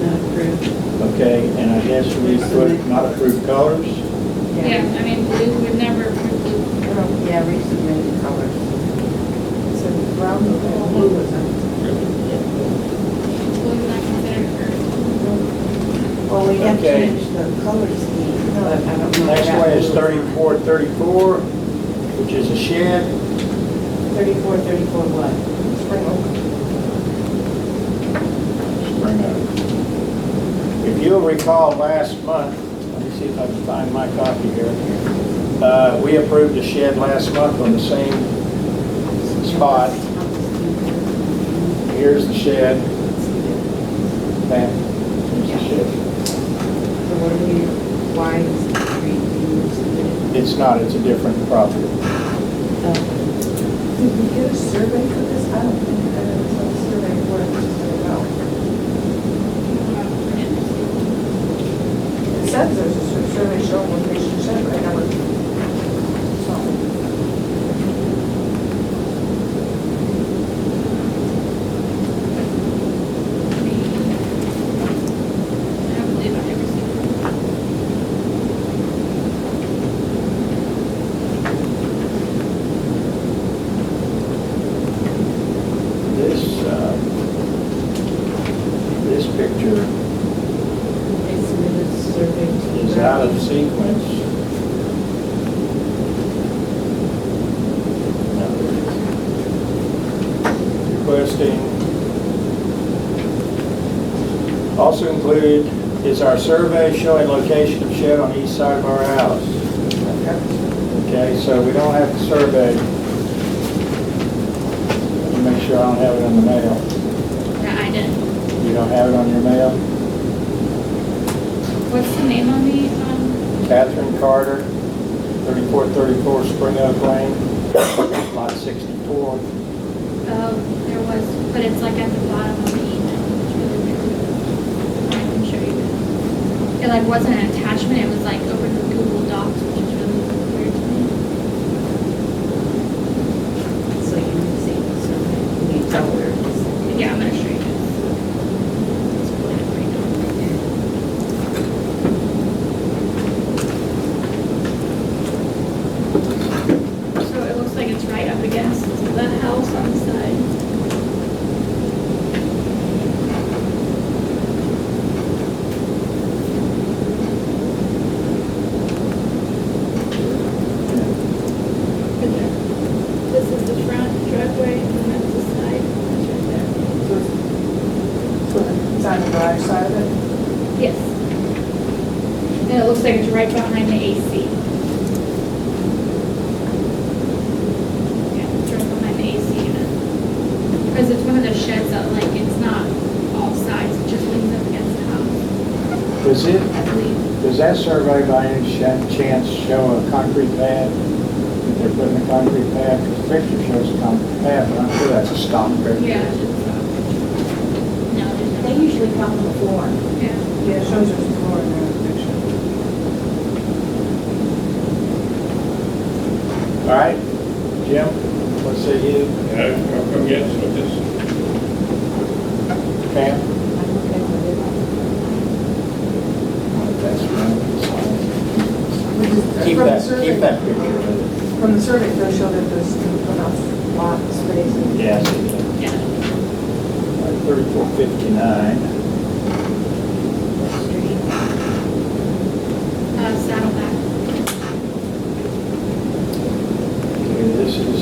Speaker 8: Not approved.
Speaker 1: Okay, and I guess we need to put not approved colors?
Speaker 3: Yeah, I mean, blue, we've never approved blue.
Speaker 8: Yeah, resubmitted colors.
Speaker 6: So brown and blue is
Speaker 3: Blue is not considered approved.
Speaker 8: Well, we have
Speaker 1: Okay.
Speaker 8: changed the color scheme, but I don't know.
Speaker 1: Next
Speaker 8: about
Speaker 1: one is
Speaker 8: blue.
Speaker 1: 3434, which is a shed.
Speaker 8: 34 what?
Speaker 6: spring oak.
Speaker 1: Spring Oak. If you'll recall last month, let me see if I can find my copy here. We approved a shed last month on the same spot. Here's the shed. Bam. Here's the shed.
Speaker 8: So what are we, why is it resubmitted?
Speaker 1: It's not, it's a different property.
Speaker 6: Did we get a survey for this? I don't think that it was a survey where it's just about. It says there's a survey showing location shed, but I never saw it.
Speaker 3: I don't believe I've ever seen it.
Speaker 1: This picture
Speaker 8: They submitted a survey to.
Speaker 1: is out of sequence. Requesting, also included is our survey showing location of shed on east side of our house. Okay, so we don't have the survey. Let me make sure I don't have it in the mail.
Speaker 3: Yeah, I did.
Speaker 1: You don't have it on your mail?
Speaker 3: What's the name on the,
Speaker 1: Catherine Carter, 3434 Spring Oak Lane, lot 64.
Speaker 3: there was, but it's like at the bottom of the email. It's really weird. I can show you this. It like wasn't an attachment, it was like over the Google Docs, which is really weird to me.
Speaker 8: So you can see the survey, can you tell where it is?
Speaker 3: Yeah, I'm gonna show you this. It's pulling it right now. So it looks like it's right up against the house on the side. This is the front driveway, and that's the side, that's right there.
Speaker 6: So it's on the garage side of it?
Speaker 3: Yes. And it looks like it's right behind the AC. Yeah, it's right behind the AC unit. Because it's one of the sheds that like, it's not all sides, it just leans up against the house, I believe.
Speaker 1: Does that survey by any chance show a concrete pad? That they're putting a concrete pad? Because the picture shows a concrete pad, but I'm sure that's a stock picture.
Speaker 3: Yeah, it's just, no, there's no.
Speaker 7: They usually come on the floor.
Speaker 3: Yeah.
Speaker 6: Yeah, it shows there's a floor in there, the picture.
Speaker 1: All right, Jim, what say you?
Speaker 5: I'm yes with this.
Speaker 1: Pam?
Speaker 8: I'm okay with it.
Speaker 1: That's right.
Speaker 6: From
Speaker 1: Keep
Speaker 6: the
Speaker 1: that
Speaker 6: survey-
Speaker 1: picture with
Speaker 6: From the survey, it does show that there's enough lot space.
Speaker 1: it. Yes, it is.
Speaker 3: Yeah.
Speaker 1: 3459.
Speaker 8: Street.
Speaker 3: Saddleback.
Speaker 1: Okay, this is,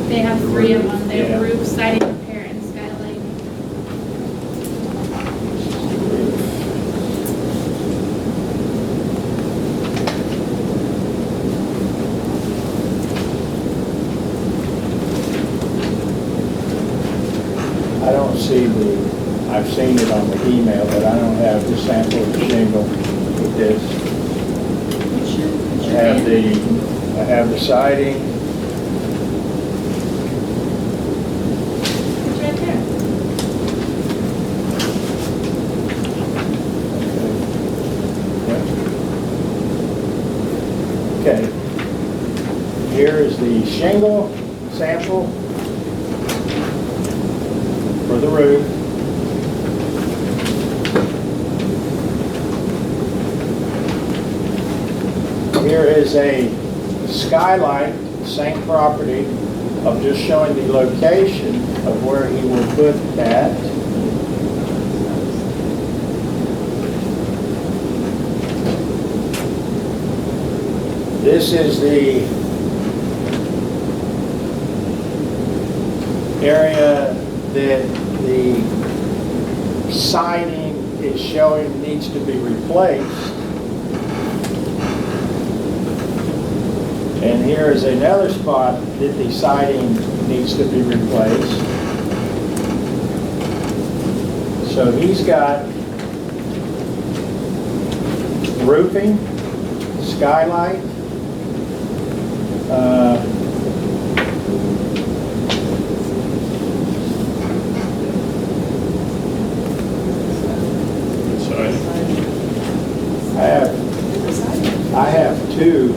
Speaker 3: They have three of them. They
Speaker 1: Yeah.
Speaker 3: have roof, siding, repair, and skylight.
Speaker 1: I don't see I've seen it on the email, but I don't have this sample of the shingle with this. I have the siding.
Speaker 3: It's right there.
Speaker 1: Okay. Here is the shingle sample for the roof. Here is a skylight, same property, of just showing the location of where he will put that. This is the area that the siding is showing needs to be replaced. And here is another spot that the siding needs to be replaced. So he's got roofing, skylight, I have two.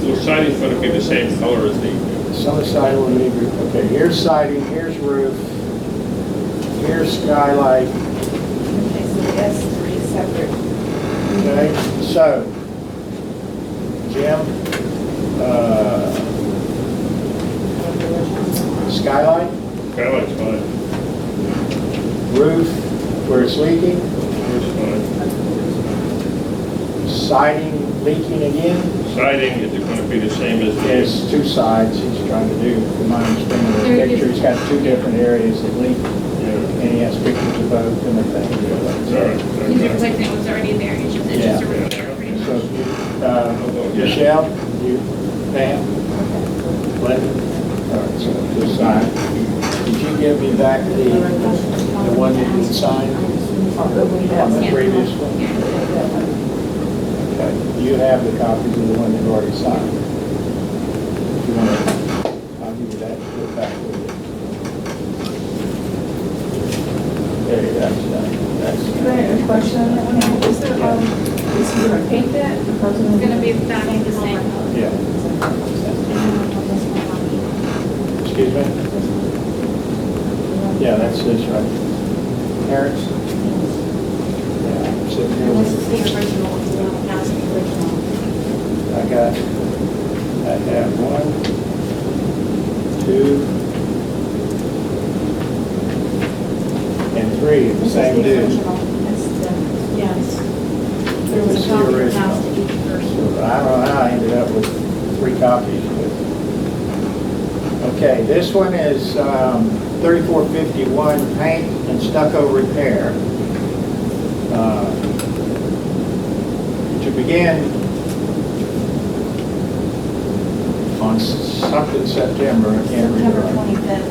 Speaker 5: So siding's going to be the same color as the,
Speaker 1: Some of the siding will need, okay, here's siding, here's roof, here's skylight.
Speaker 8: Okay, so that's three separate.
Speaker 1: Okay, so, Jim, skylight,
Speaker 5: skylight's fine.
Speaker 1: roof where it's leaking,
Speaker 5: Roof's fine.
Speaker 1: siding leaking again.
Speaker 5: Siding, is it going to be the same as the?
Speaker 1: There's two sides he's trying to do, from my understanding of the
Speaker 3: There it
Speaker 1: picture.
Speaker 3: is.
Speaker 1: He's got two different areas that leak,
Speaker 5: Yeah.
Speaker 1: and he has pictures of both and everything.
Speaker 5: It's all right.
Speaker 3: He's replacing what's already there, it's just a
Speaker 1: Yeah.
Speaker 3: repair pretty
Speaker 1: So,
Speaker 3: much.
Speaker 1: you, Michelle, you, Pam, Linda, all right, so this side. Did you give me back the one that you signed on the previous one? Okay, you have the copies of the one that you already signed. If you want to, I'll give you that, put it back with you. Okay, that's done, that's
Speaker 6: Can I have a question on that one? Is there, is he gonna paint that? Because
Speaker 3: It's gonna be back the same.
Speaker 1: Yeah, excuse me? Yeah, that's this right. Parents? Yeah, I'm sitting here
Speaker 7: This is
Speaker 1: with,
Speaker 7: the original, that's the original.
Speaker 1: I have 1, 2, and 3 of the
Speaker 7: This
Speaker 1: same
Speaker 7: is the
Speaker 1: dude.
Speaker 7: original. That's the, yes. There
Speaker 1: This
Speaker 7: was
Speaker 1: is
Speaker 7: a
Speaker 1: the
Speaker 7: copy
Speaker 1: original.
Speaker 7: passed to each person.
Speaker 1: So I don't know how I ended up with 3 copies. But okay, this one is 3451 paint and stucco repair. To begin on something September, I can't
Speaker 7: September
Speaker 1: remember.
Speaker 7: 25th.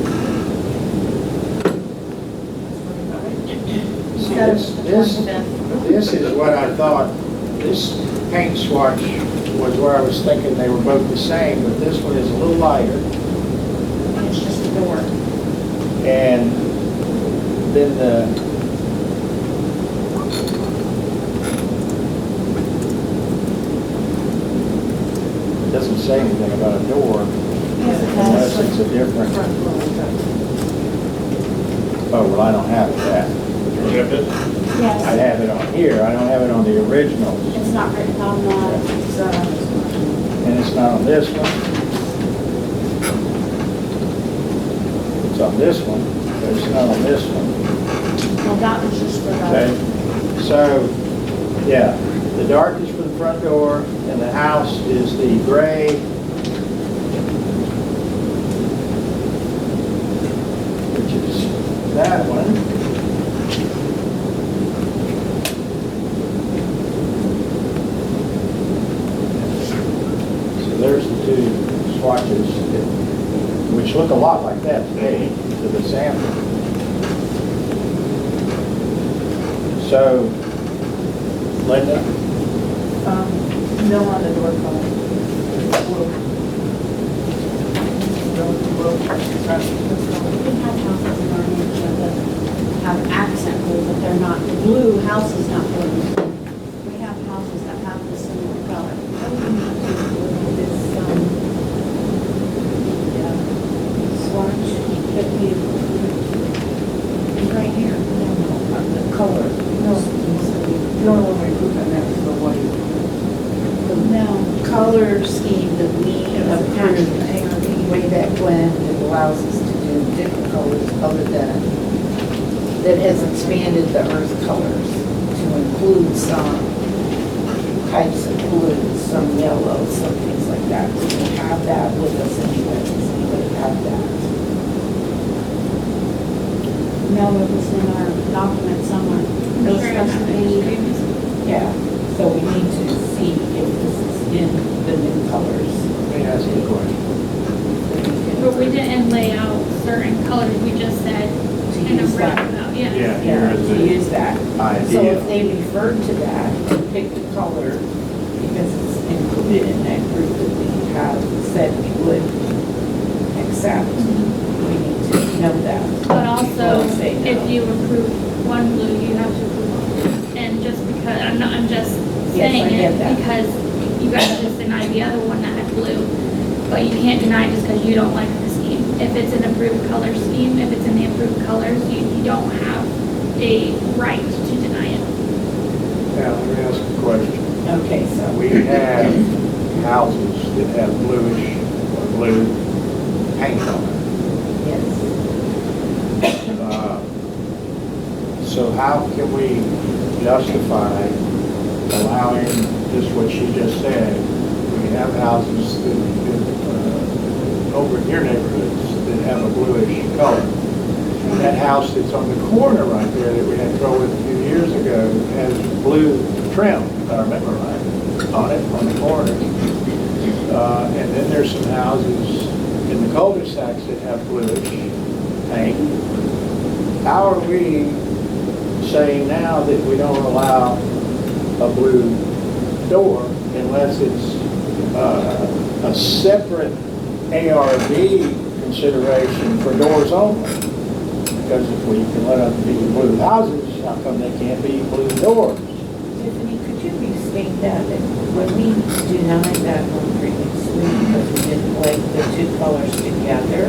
Speaker 1: See,
Speaker 7: Instead of
Speaker 1: this,
Speaker 7: the
Speaker 1: this,
Speaker 7: 25th.
Speaker 1: this is what I thought, this paint swatch was where I was thinking they were both the same, but this one is a little lighter.
Speaker 7: It's just a door.
Speaker 1: And then the, it doesn't say anything about a door,
Speaker 7: Yes, it
Speaker 1: unless
Speaker 7: does.
Speaker 1: it's a different, oh, well, I don't have that.
Speaker 5: You have this?
Speaker 1: I
Speaker 7: Yes.
Speaker 1: have it on here, I don't have it on the originals.
Speaker 7: It's not written on the,
Speaker 1: And it's not on this one. It's on this one, but it's not on this one.
Speaker 7: well, that was just for
Speaker 1: Okay,
Speaker 7: the,
Speaker 1: so, yeah, the dark is for the front door, and the house is the gray. Which is that one. So there's the two swatches, which look a lot like that to me, to the sample. So, Linda,
Speaker 6: No on the door color. Blue.
Speaker 7: We have houses in our neighborhood that have accent blue, but they're not, the blue house is not blue. We have houses that have the similar color.
Speaker 8: This, yeah, swatch that we,
Speaker 7: Right here.
Speaker 8: the color. No, the only one we put on that is the white.
Speaker 7: No.
Speaker 8: The color scheme that we approved way back when, it allows us to do different colors other than, that has expanded the earth colors to include some types of blues, some yellows, some things like that. So we have that with us anyway, so we would have that.
Speaker 7: No, it was in our document somewhere.
Speaker 3: I'm
Speaker 7: Those
Speaker 3: sure it's
Speaker 7: specifications.
Speaker 8: Yeah, so we need to see if this is in the new colors.
Speaker 1: let me ask you a question.
Speaker 3: But we didn't lay out certain colors, we just said, kind
Speaker 8: use
Speaker 3: of
Speaker 8: that.
Speaker 3: roundabout, yeah.
Speaker 1: Yeah,
Speaker 8: Yeah,
Speaker 1: here is
Speaker 8: to
Speaker 1: the
Speaker 8: use that. So
Speaker 1: idea.
Speaker 8: if they referred to that and picked the color, because it's included in that group that we have said we would accept, we need to know that.
Speaker 3: But also,
Speaker 8: Before we say no.
Speaker 3: if you approve one blue, you have to approve all blue. And just because, I'm just
Speaker 8: Yes, I
Speaker 3: saying
Speaker 8: get
Speaker 3: it
Speaker 8: that.
Speaker 3: because you guys just denied the other one that had blue. But you can't deny it just because you don't like the scheme. If it's an approved color scheme, if it's in the approved colors, you don't have a right to deny it.
Speaker 1: Now, let me ask a question.
Speaker 8: Okay, so
Speaker 1: We have houses that have bluish or blue paint on them.
Speaker 8: yes.
Speaker 1: So how can we justify allowing just what she just said? We have houses that, over in your neighborhoods that have a bluish color. That house that's on the corner right there that we had trouble with a few years ago has blue trim, if I remember right, on it, on the corner. And then there's some houses in the cul-de-sacs that have bluish paint. How are we saying now that we don't allow a blue door unless it's a separate ARV consideration for doors only? Because if we can let them be blue houses, how come they can't be blue doors?
Speaker 8: Tiffany, could you restate that when we denied that one previously because we didn't like the two colors together?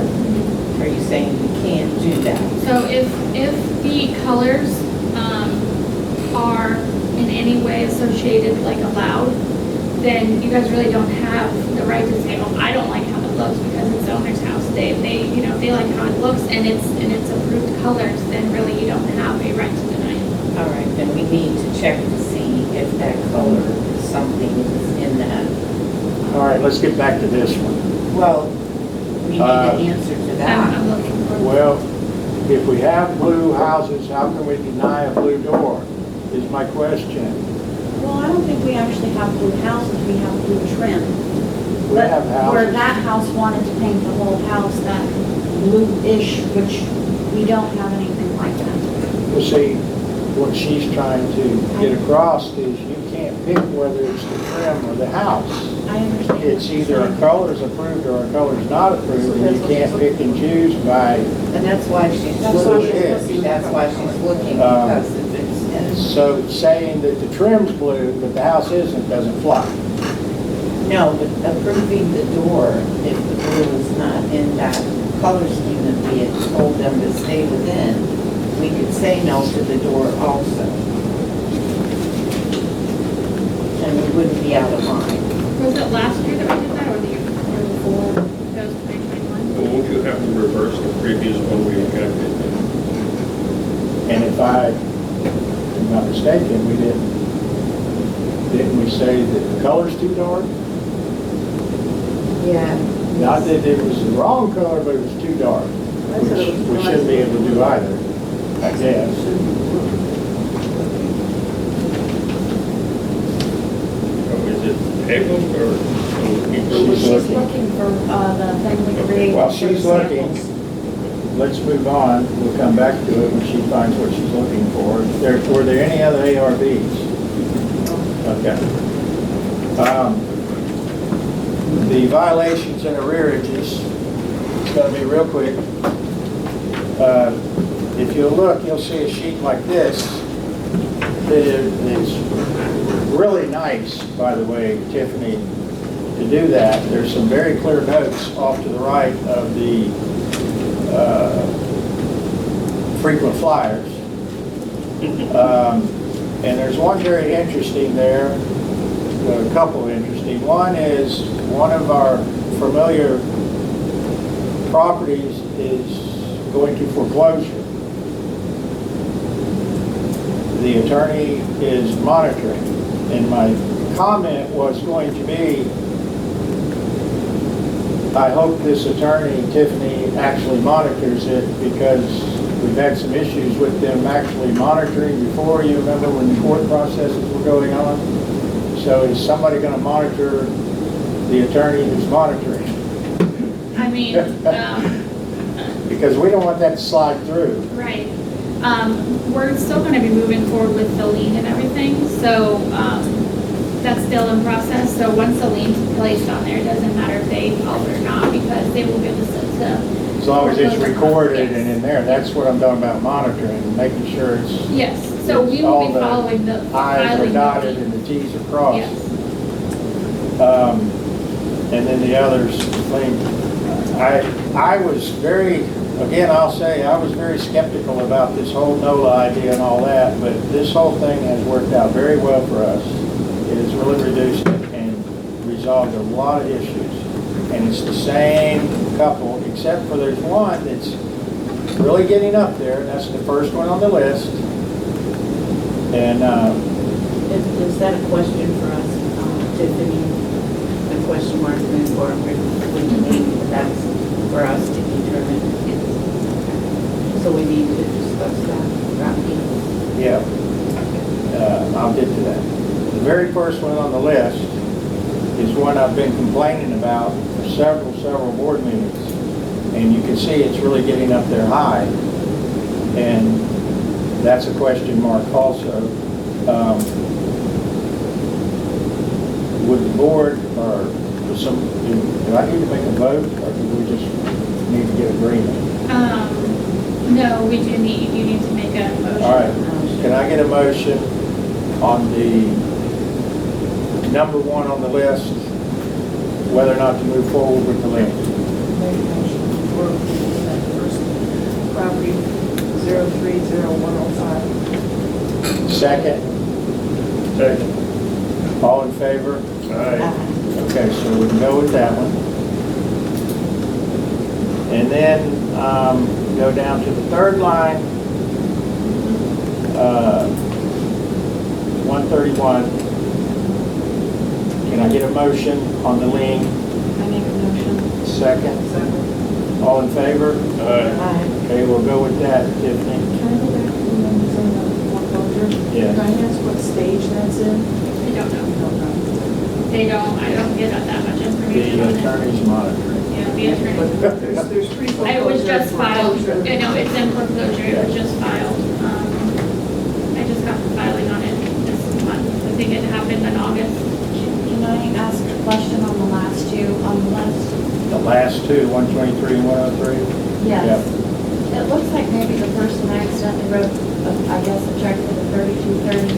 Speaker 8: Are you saying we can't do that?
Speaker 3: So if the colors are in any way associated, like allowed, then you guys really don't have the right to say, oh, I don't like how it looks because it's the owner's house. They they like how it looks and it's approved colors, then really you don't have a right to deny it.
Speaker 8: All right, then we need to check to see if that color, something is in that.
Speaker 1: All right, let's get back to this one.
Speaker 8: Well, we need an answer to
Speaker 3: I'm
Speaker 8: that.
Speaker 3: looking for.
Speaker 1: Well, if we have blue houses, how can we deny a blue door, is my question.
Speaker 7: Well, I don't think we actually have blue houses, we have blue trim.
Speaker 1: We
Speaker 7: But
Speaker 1: have
Speaker 7: where
Speaker 1: houses.
Speaker 7: that house wanted to paint the whole house that blue-ish, which we don't have anything like that.
Speaker 1: Well, see, what she's trying to get across is you can't pick whether it's the trim or the house.
Speaker 7: I understand.
Speaker 1: It's either a color's approved or a color's not approved, and you can't pick and choose by,
Speaker 8: And that's why she's
Speaker 7: That's why
Speaker 8: looking,
Speaker 1: she's looking.
Speaker 8: that's why she's looking,
Speaker 1: Um,
Speaker 8: because if it's in.
Speaker 1: so saying that the trim's blue, but the house isn't, doesn't fly.
Speaker 8: No, but approving the door, if the blue is not in that color scheme that we had told them to stay within, we could say no to the door also. And we wouldn't be out of line.
Speaker 3: Was it last year that we did that or the year before? That was 2021.
Speaker 5: But won't you have to reverse the previous one we had?
Speaker 1: And if I'm not mistaken, didn't we say that the color's too dark?
Speaker 8: Yeah.
Speaker 1: Not that it was the wrong color, but it was too dark, which we shouldn't be able to do either, I guess.
Speaker 5: Is it tabled or?
Speaker 1: She's
Speaker 7: She's
Speaker 1: looking.
Speaker 7: looking for the thing we created.
Speaker 1: Well,
Speaker 7: for
Speaker 1: she's
Speaker 7: the
Speaker 1: looking.
Speaker 7: samples.
Speaker 1: let's move on. We'll come back to it when she finds what she's looking for. Were there any other ARVs? Okay. The violations and arrearages, it's going to be real quick. If you look, you'll see a sheet like this that is really nice, by the way, Tiffany, to do that. There's some very clear notes off to the right of the frequent flyers. And there's one very interesting there, a couple interesting. One is one of our familiar properties is going to foreclosure. The attorney is monitoring, and my comment was going to be, I hope this attorney, Tiffany, actually monitors it, because we've had some issues with them actually monitoring before. You remember when the court processes were going on? So is somebody going to monitor the attorney who's monitoring?
Speaker 3: I mean,
Speaker 1: Because we don't want that to slide through.
Speaker 3: right. We're still going to be moving forward with the lien and everything, so that's still in process. So once the lien's placed on there, it doesn't matter if they call it or not, because they will give us to.
Speaker 1: As long as it's recorded and in there, that's what I'm talking about, monitoring, making sure it's.
Speaker 3: Yes, so we will
Speaker 1: all
Speaker 3: be
Speaker 1: the
Speaker 3: following the
Speaker 1: I's
Speaker 3: filing.
Speaker 1: are dotted and the T's are crossed.
Speaker 3: Yes.
Speaker 1: And then the others, I was very, again, I'll say, I was very skeptical about this whole NOLA idea and all that, but this whole thing has worked out very well for us. It has really reduced it and resolved a lot of issues. And it's the same couple, except for there's one that's really getting up there, and that's the first one on the list. And,
Speaker 8: Is that a question for us, Tiffany? The question mark moving forward, would you think that's for us to determine? So we need to discuss that, right?
Speaker 1: yeah, I'll get to that. The very first one on the list is one I've been complaining about for several board meetings. And you can see it's really getting up there high. And that's a question mark also. Would the board, or do I need to make a vote, or do we just need to get agreement?
Speaker 3: No, you need to make a motion.
Speaker 1: All right, can I get a motion on the number one on the list, whether or not to move forward with the list?
Speaker 6: Make a motion for that first property, 030105.
Speaker 1: Second?
Speaker 5: Second.
Speaker 1: All in favor?
Speaker 5: Aye.
Speaker 1: Okay, so we can go with that one. And then go down to the third line, 131. Can I get a motion on the lien?
Speaker 7: I make a motion.
Speaker 1: Second? All in favor?
Speaker 5: Aye.
Speaker 1: Okay, we'll go with that, Tiffany.
Speaker 6: Can I go back to the ones on the foreclosure?
Speaker 1: Yeah.
Speaker 6: Can I ask what stage that's in?
Speaker 3: I don't know. I don't get that much information
Speaker 1: The
Speaker 3: on it.
Speaker 1: attorney's monitoring.
Speaker 3: Yeah, the attorney.
Speaker 6: There's pre-foreclosure.
Speaker 3: It was just filed,
Speaker 6: foreclosure.
Speaker 3: no, it's in foreclosure, it was just filed. I just got the filing on it this month. I think it happened in August.
Speaker 7: Can I ask a question on the last two on the list?
Speaker 1: The last two, 123 and 103?
Speaker 7: Yes. It looks like maybe the person accidentally wrote, I guess, a check for the 3239,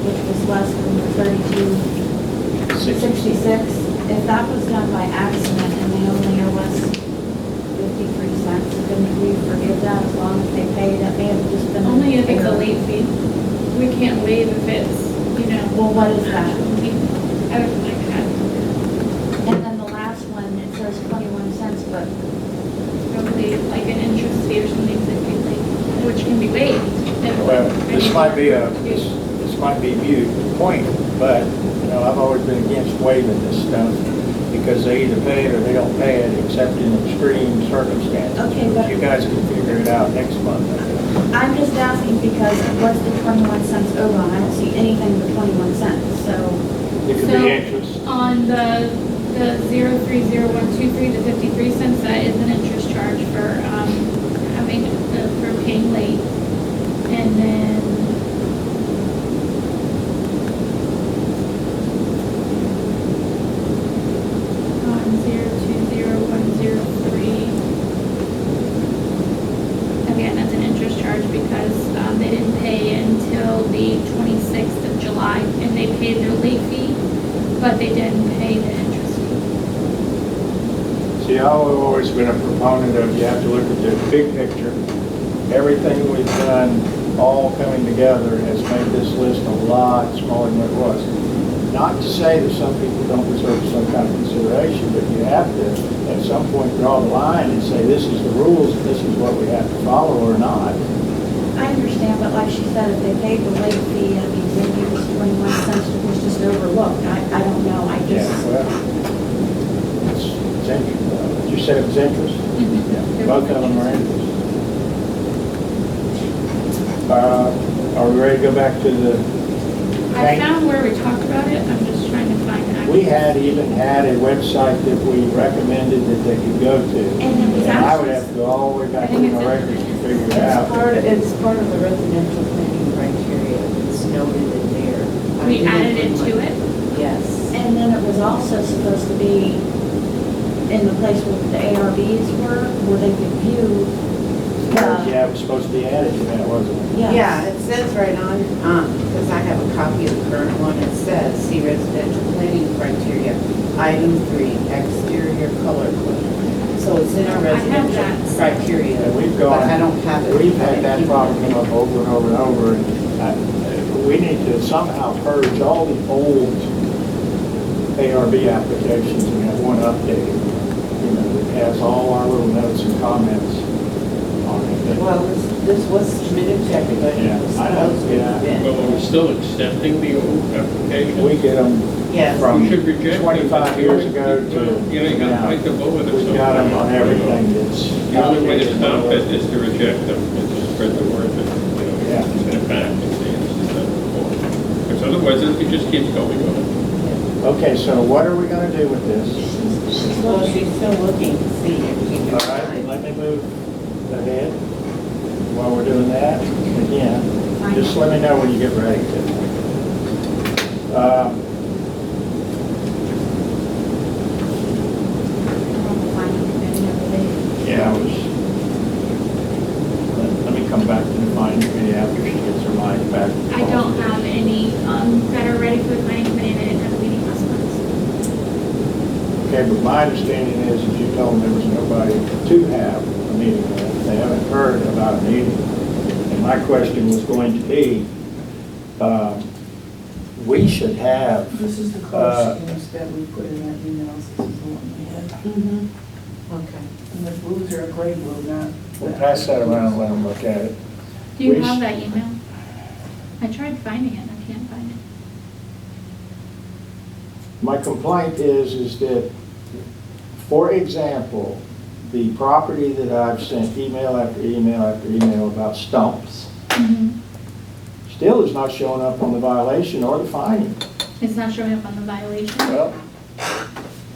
Speaker 7: which was less than the 3266. If that was done by accident and they only owe us 53 cents, couldn't we forgive that as long as they pay? That may have just been.
Speaker 3: Only if it's a
Speaker 7: error.
Speaker 3: late fee. We can't waive if it's,
Speaker 7: Well, what is that?
Speaker 3: I would like that.
Speaker 7: And then the last one, it says 21 cents, but
Speaker 3: Probably like an interest fee or something that we like, which can be waived.
Speaker 1: Well, this might be this might be a moot point, but, I've always been against waiving this stuff because they either pay it or they don't pay it, except in extreme circumstances.
Speaker 7: Okay, but-
Speaker 1: You guys can figure it out next month.
Speaker 7: I'm just asking because what's the 21 cents owed on? I don't see anything but 21 cents, so.
Speaker 1: It could
Speaker 3: So,
Speaker 1: be interest.
Speaker 3: On the 030123, the 53 cents, that is an interest charge for having having, for paying late. And then on 020103. Again, that's an interest charge because they didn't pay until the 26th of July, and they paid their late fee, but they didn't pay the interest fee.
Speaker 1: See, I've always been a proponent of you have to look at the big picture. Everything we've done, all coming together, has made this list a lot smaller than it was. Not to say that some people don't deserve some kind of consideration, but you have to, at some point, draw the line and say, this is the rules, and this is what we have to follow or not.
Speaker 7: I understand, but like she said, if they paid the late fee, I mean, maybe it was 21 cents, it was just overlooked. I don't know, I
Speaker 1: Yeah,
Speaker 7: just,
Speaker 1: well, it's interest. You said it was interest? Yeah, both of them are interest. Are we ready to go back to the?
Speaker 3: I found where we talked about it, I'm just trying to find it.
Speaker 1: We had even had a website that we recommended that they could go to.
Speaker 7: And it was
Speaker 1: I would
Speaker 7: actually-
Speaker 1: have to go all the way back
Speaker 3: I
Speaker 1: to
Speaker 3: think
Speaker 1: the
Speaker 3: it's in-
Speaker 1: records to figure it
Speaker 8: It's
Speaker 1: out.
Speaker 8: part of the residential planning criteria. It's noted in there.
Speaker 3: We added it to it.
Speaker 8: Yes.
Speaker 7: and then it was also supposed to be in the place where the ARBs were, where they could view the,
Speaker 1: Yeah, it was supposed to be added to that, wasn't it?
Speaker 7: yes.
Speaker 8: Yeah, it says right on, because I have a copy of the current one, it says, see residential planning criteria, item 3, exterior color code. So it's in our
Speaker 3: I have
Speaker 8: residential
Speaker 3: that.
Speaker 8: criteria,
Speaker 1: And we've
Speaker 8: but
Speaker 1: gone,
Speaker 8: I don't have it.
Speaker 1: we've had that problem come up over and over and over. And we need to somehow purge all the old ARB applications and have one updated, you know, that has all our little notes and comments on it.
Speaker 8: Well, this was submitted to everybody.
Speaker 1: Yeah,
Speaker 8: It was
Speaker 1: I know,
Speaker 8: supposed to have
Speaker 1: yeah.
Speaker 5: Well,
Speaker 8: been.
Speaker 5: are we still accepting the old application?
Speaker 1: We get them
Speaker 8: Yes.
Speaker 1: from
Speaker 5: We should reject them.
Speaker 1: 25 years ago
Speaker 5: Well,
Speaker 1: to
Speaker 5: you know, you gotta
Speaker 1: now.
Speaker 5: fight the bull with it.
Speaker 1: We've got them on everything that's.
Speaker 5: The only way to stop it is to reject them, and to spread the word that, you know,
Speaker 1: Yeah.
Speaker 5: send it back and say it's just done before. Because otherwise, it just keeps going on.
Speaker 1: Okay, so what are we gonna do with this?
Speaker 8: Well, she's still looking to see if she can
Speaker 1: All right,
Speaker 8: find.
Speaker 1: let me move ahead while we're doing that. Again, just let me know when you get ready to. Yeah, I was, let me come back to the finance committee after she gets her mind back.
Speaker 3: I don't have any that are ready for the planning committee, and I didn't have a meeting last month.
Speaker 1: Okay, but my understanding is that you told them there was nobody to have a meeting with. They haven't heard about a meeting. And my question was going to be, we should have,
Speaker 6: This is the color schemes that we put in that email, this is the one we had.
Speaker 8: Mhm. Okay.
Speaker 6: And the blues are a gray blue, not.
Speaker 1: we'll pass that around and let them look at it.
Speaker 3: Do you
Speaker 1: We
Speaker 3: have
Speaker 1: sh-
Speaker 3: that email? I tried finding it, and I can't find it.
Speaker 1: My complaint is that, for example, the property that I've sent email after email after email about stumps still is not showing up on the violation or the finding.
Speaker 3: It's not showing up on the violation.
Speaker 1: Well,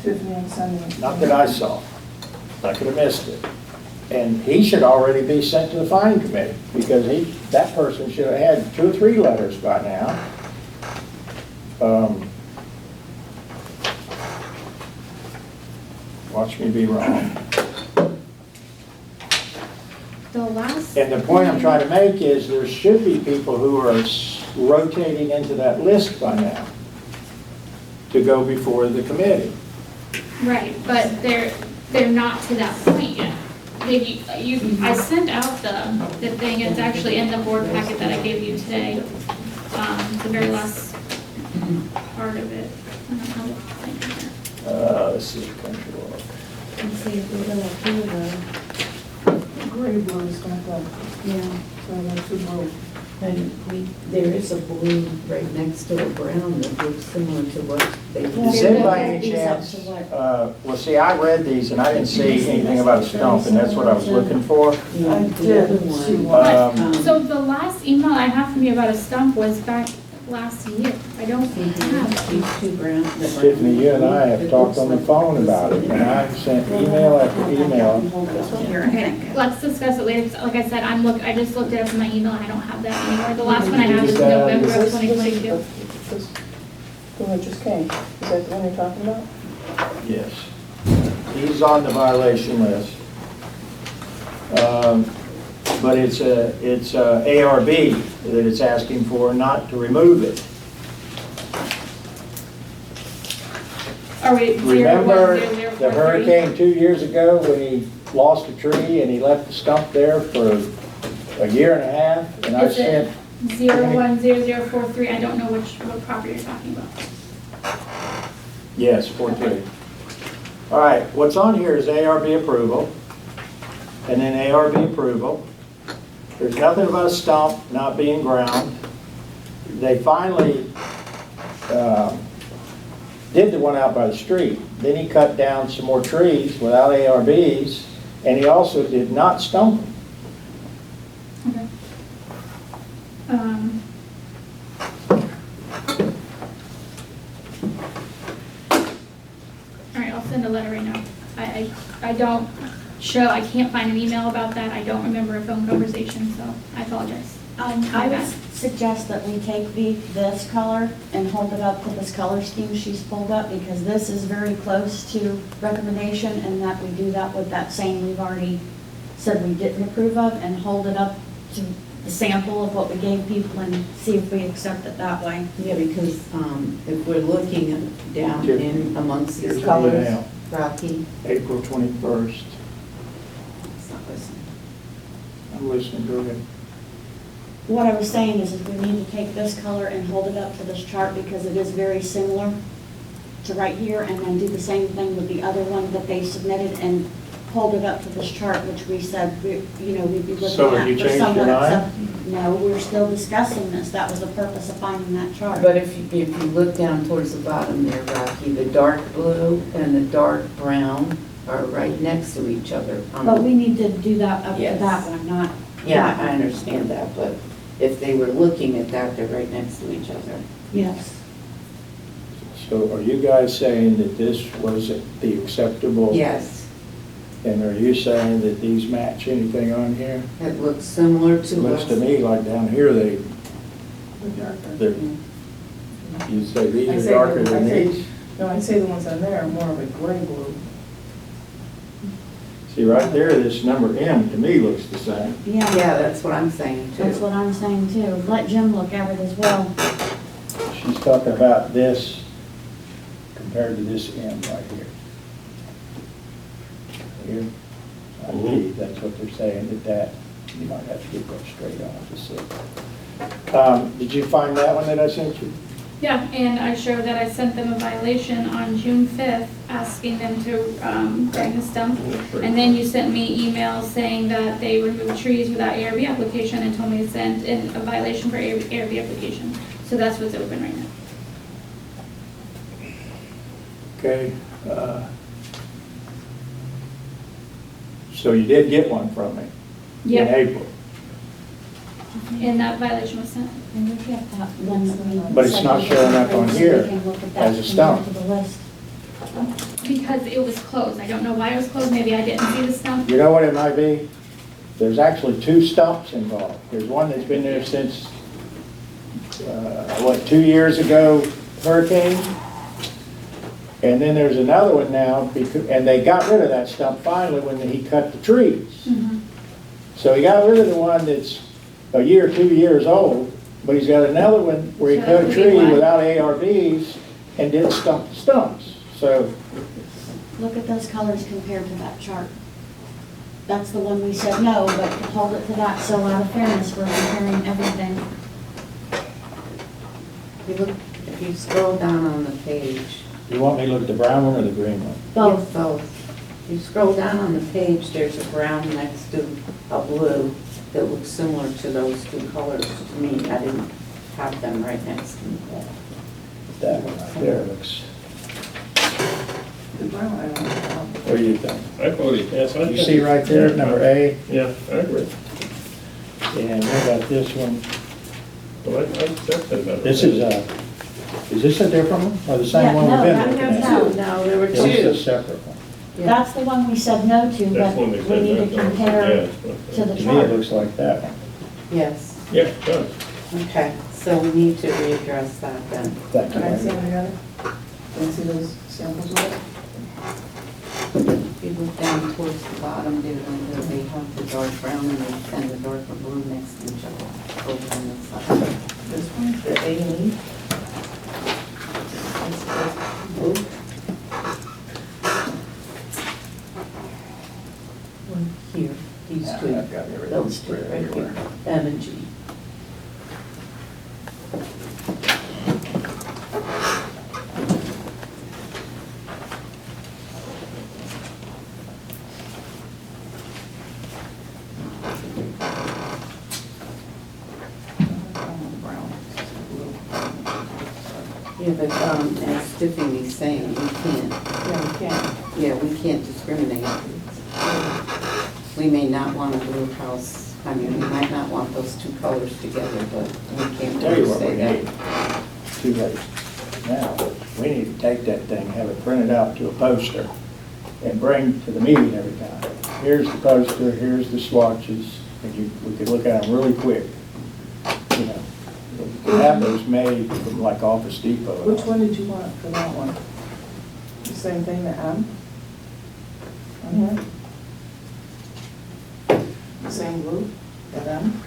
Speaker 6: Tiffany and Sunny.
Speaker 1: not that I saw. I could have missed it. And he should already be sent to the finding committee because that person should have had 2 or 3 letters by now. Watch me be wrong.
Speaker 3: The last.
Speaker 1: And the point I'm trying to make is there should be people who are rotating into that list by now to go before the committee.
Speaker 3: Right, but they're not to that point yet. I sent out the thing, it's actually in the board packet that I gave you today. The very last part of it. I don't know what to find here.
Speaker 1: Let's see, country walk.
Speaker 7: Let's see if we go up here though.
Speaker 6: Gray blue is gonna go,
Speaker 7: Yeah.
Speaker 6: so that's the blue.
Speaker 8: And there is a blue right next to a brown that looks similar to what they
Speaker 1: Is
Speaker 8: did.
Speaker 1: it by any chance, well, see, I read these and I didn't see anything about a stump, and that's what I was looking for.
Speaker 8: Yeah,
Speaker 6: I
Speaker 8: the other
Speaker 6: did see
Speaker 8: one.
Speaker 1: one.
Speaker 3: So the last email I have from you about a stump was back last year. I don't have.
Speaker 8: These two brown. the brown-
Speaker 1: Tiffany, you and I have talked on the phone about it, and I've sent email after email.
Speaker 3: Let's discuss it later, 'cause like I said, I just looked it up in my email and I don't have that anymore. The last one I have is November of 2022.
Speaker 6: The one that just came, is that the one you're talking about?
Speaker 1: Yes. He's on the violation list. But it's a ARB that it's asking for, not to remove it.
Speaker 3: Are we
Speaker 1: Remember
Speaker 3: 010043?
Speaker 1: the hurricane 2 years ago when he lost a tree and he left the stump there for a year and a half? And I
Speaker 3: Is it
Speaker 1: sent,
Speaker 3: 010043? I don't know what property you're talking about.
Speaker 1: yes, 43. All right, what's on here is ARB approval, and then ARB approval. There's nothing about a stump not being ground. They finally did the one out by the street. Then he cut down some more trees without ARBs, and he also did not stump them.
Speaker 3: Okay. All right, I'll send a letter right now. I don't show, I can't find an email about that. I don't remember a phone conversation, so I apologize.
Speaker 7: I would suggest that we take this color and hold it up to this color scheme she's pulled up, because this is very close to recommendation, and that we do that with that same we've already said we didn't approve of, and hold it up to the sample of what we gave people and see if we accept it that way.
Speaker 8: Yeah, because if we're looking down in amongst
Speaker 1: Here's
Speaker 8: these
Speaker 1: the
Speaker 8: colors,
Speaker 1: email.
Speaker 8: Rocky,
Speaker 1: April 21st.
Speaker 8: it's not listening.
Speaker 1: I'm listening, go ahead.
Speaker 7: What I was saying is we need to take this color and hold it up to this chart, because it is very similar to right here, and then do the same thing with the other one that they submitted and hold it up to this chart, which we said, we'd be looking at.
Speaker 1: So have you
Speaker 7: for
Speaker 1: changed your
Speaker 7: someone
Speaker 1: mind?
Speaker 7: except- No, we're still discussing this. That was the purpose of finding that chart.
Speaker 8: But if you look down towards the bottom there, Rocky, the dark blue and the dark brown are right next to each other.
Speaker 7: But we need to do that up to
Speaker 8: Yes.
Speaker 7: that one, not.
Speaker 8: Yeah,
Speaker 7: that
Speaker 8: I
Speaker 7: one.
Speaker 8: understand that, but if they were looking at that, they're right next to each other.
Speaker 7: Yes.
Speaker 1: So are you guys saying that this was the acceptable?
Speaker 8: Yes,
Speaker 1: And are you saying that these match anything on here?
Speaker 8: it looks similar
Speaker 1: It
Speaker 8: to
Speaker 1: looks
Speaker 8: us.
Speaker 1: to me like down here, they're, you say these are darker than these?
Speaker 6: No, I'd say the ones on there are more of a gray blue.
Speaker 1: See, right there, this number M to me looks the same.
Speaker 7: Yeah,
Speaker 8: Yeah, that's what I'm saying too.
Speaker 7: that's what I'm saying too. Let Jim look at it as well.
Speaker 1: She's talking about this compared to this M right here. Here, I believe that's what they're saying, that you might have to get that straight on to see. Did you find that one that I sent you?
Speaker 3: Yeah, and I showed that I sent them a violation on June 5th, asking them to grind the stump. And then you sent me emails saying that they removed trees without ARB application, and told me to send in a violation for ARB application. So that's what's open right now.
Speaker 1: Okay. So you did get one from me in
Speaker 3: Yep,
Speaker 1: April,
Speaker 3: and that violation was sent.
Speaker 7: And look at that one that we
Speaker 1: But it's not
Speaker 7: said
Speaker 1: showing up on
Speaker 7: so we
Speaker 1: here
Speaker 7: can look at that
Speaker 1: as a
Speaker 7: and
Speaker 1: stump.
Speaker 7: add to the list.
Speaker 3: Because it was closed. I don't know why it was closed. Maybe I didn't see the stump.
Speaker 1: you know what it might be? There's actually two stumps involved. There's one that's been there since, 2 years ago hurricane? And then there's another one now, and they got rid of that stump finally when he cut the trees.
Speaker 3: Mhm.
Speaker 1: So he got rid of the one that's a year, 2 years old, but he's got another one where he
Speaker 3: So
Speaker 1: cut a
Speaker 3: that would be
Speaker 1: tree
Speaker 3: what?
Speaker 1: without ARBs and did stumps. So,
Speaker 7: Look at those colors compared to that chart. That's the one we said no, but hold it to that, so out of fairness, we're comparing everything.
Speaker 8: If you scroll down on the page.
Speaker 1: you want me to look at the brown one or the green one?
Speaker 7: Both.
Speaker 8: Both. If you scroll down on the page, there's a brown next to a blue that looks similar to those two colors to me. I didn't have them right next to me.
Speaker 1: That one right there looks,
Speaker 6: The brown, I don't know.
Speaker 1: what do you think?
Speaker 5: I voted yes. I
Speaker 1: You
Speaker 5: think-
Speaker 1: see right there, number A,
Speaker 5: Yeah, I agree.
Speaker 1: and what about this one?
Speaker 5: Well, that's another.
Speaker 1: This is this a different one, or the same
Speaker 7: Yeah,
Speaker 1: one
Speaker 7: no,
Speaker 1: we've been
Speaker 7: that-
Speaker 1: looking
Speaker 7: no,
Speaker 1: at?
Speaker 2: No, there were
Speaker 1: This is a
Speaker 2: two.
Speaker 1: separate one.
Speaker 7: That's the one we said no to,
Speaker 5: That's
Speaker 7: but
Speaker 5: one they
Speaker 7: we
Speaker 5: said
Speaker 7: need
Speaker 5: no
Speaker 7: to
Speaker 5: to.
Speaker 7: compare
Speaker 5: Yes,
Speaker 7: to the
Speaker 1: To me, it
Speaker 7: chart.
Speaker 1: looks like that one.
Speaker 2: Yes,
Speaker 5: Yeah, it does.
Speaker 2: okay, so we need to readdress that then.
Speaker 1: Thank
Speaker 6: Can I see
Speaker 1: you.
Speaker 6: them together? Can I see those samples of it?
Speaker 2: If you look down towards the bottom, they have the dark brown and the darker blue next to each other over on the side.
Speaker 6: This one, the A and E?
Speaker 2: One here, these
Speaker 1: Yeah,
Speaker 2: two,
Speaker 1: I've got everything
Speaker 2: those two
Speaker 1: spread
Speaker 2: right here,
Speaker 1: everywhere.
Speaker 2: M and G. Yeah, but as Tiffany's saying, we can't,
Speaker 6: Yeah, we can.
Speaker 2: yeah, we can't discriminate. We may not want a blue house, I mean, we might not want those two colors together, but we can't
Speaker 1: Tell you
Speaker 2: really
Speaker 1: what we
Speaker 2: say
Speaker 1: need.
Speaker 2: that.
Speaker 1: Too late now, but we need to take that thing, have it printed out to a poster, and bring to the meeting every time. Here's the poster, here's the swatches, and we could look at them really quick. You know, we could have those made from like Office Depot. and
Speaker 6: Which
Speaker 1: all.
Speaker 6: one did you want for that one? The same thing, the M? On here? The same blue, that M?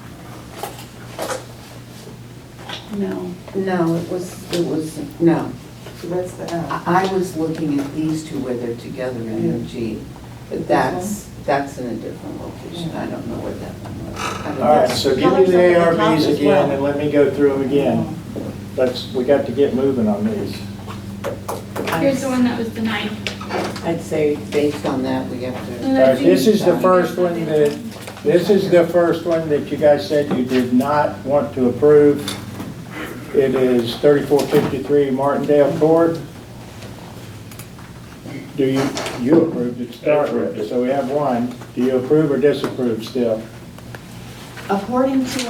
Speaker 2: No, no.
Speaker 6: So that's the M.
Speaker 2: I was looking at these two where they're together in the G, but that's in a different location. I don't know where that one was. I don't
Speaker 1: All right,
Speaker 2: know.
Speaker 1: so give me
Speaker 7: Colors
Speaker 1: the
Speaker 7: up at the top
Speaker 1: ARBs
Speaker 7: as
Speaker 1: again,
Speaker 7: well.
Speaker 1: and let me go through them again. We got to get moving on these.
Speaker 3: Here's the one that was denied.
Speaker 2: I'd say based on that, we have to.
Speaker 1: All right, this is the first one that you guys said you did not want to approve. It is 3453 Martindale Court. Do you approved it to start with, so we have one. Do you approve or disapprove still?
Speaker 7: According to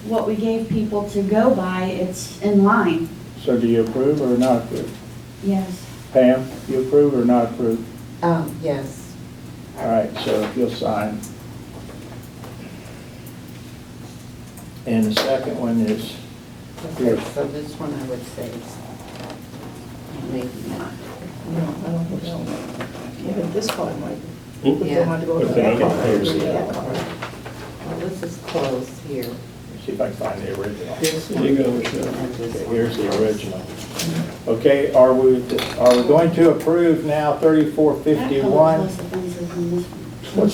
Speaker 7: what we gave people to go by, it's in line.
Speaker 1: So do you approve or not approve?
Speaker 7: Yes.
Speaker 1: Pam, you approve or not approve?
Speaker 2: Yes.
Speaker 1: All right, so if you'll sign. And the second one is,
Speaker 2: Okay, so this one I would say is maybe not.
Speaker 6: No, I don't think so. Even this color might,
Speaker 5: Hmm?
Speaker 6: if they want to go with
Speaker 5: Okay,
Speaker 6: that color.
Speaker 1: here's the
Speaker 6: that
Speaker 1: other
Speaker 6: color.
Speaker 2: Well, this is close here.
Speaker 1: see if I can find the original.
Speaker 2: This
Speaker 5: There
Speaker 2: one
Speaker 5: you go, Michelle.
Speaker 2: and this
Speaker 1: Okay,
Speaker 2: one.
Speaker 1: here's the original. Okay, are we going to approve now
Speaker 7: That color
Speaker 1: 3451?
Speaker 7: plus the fences and this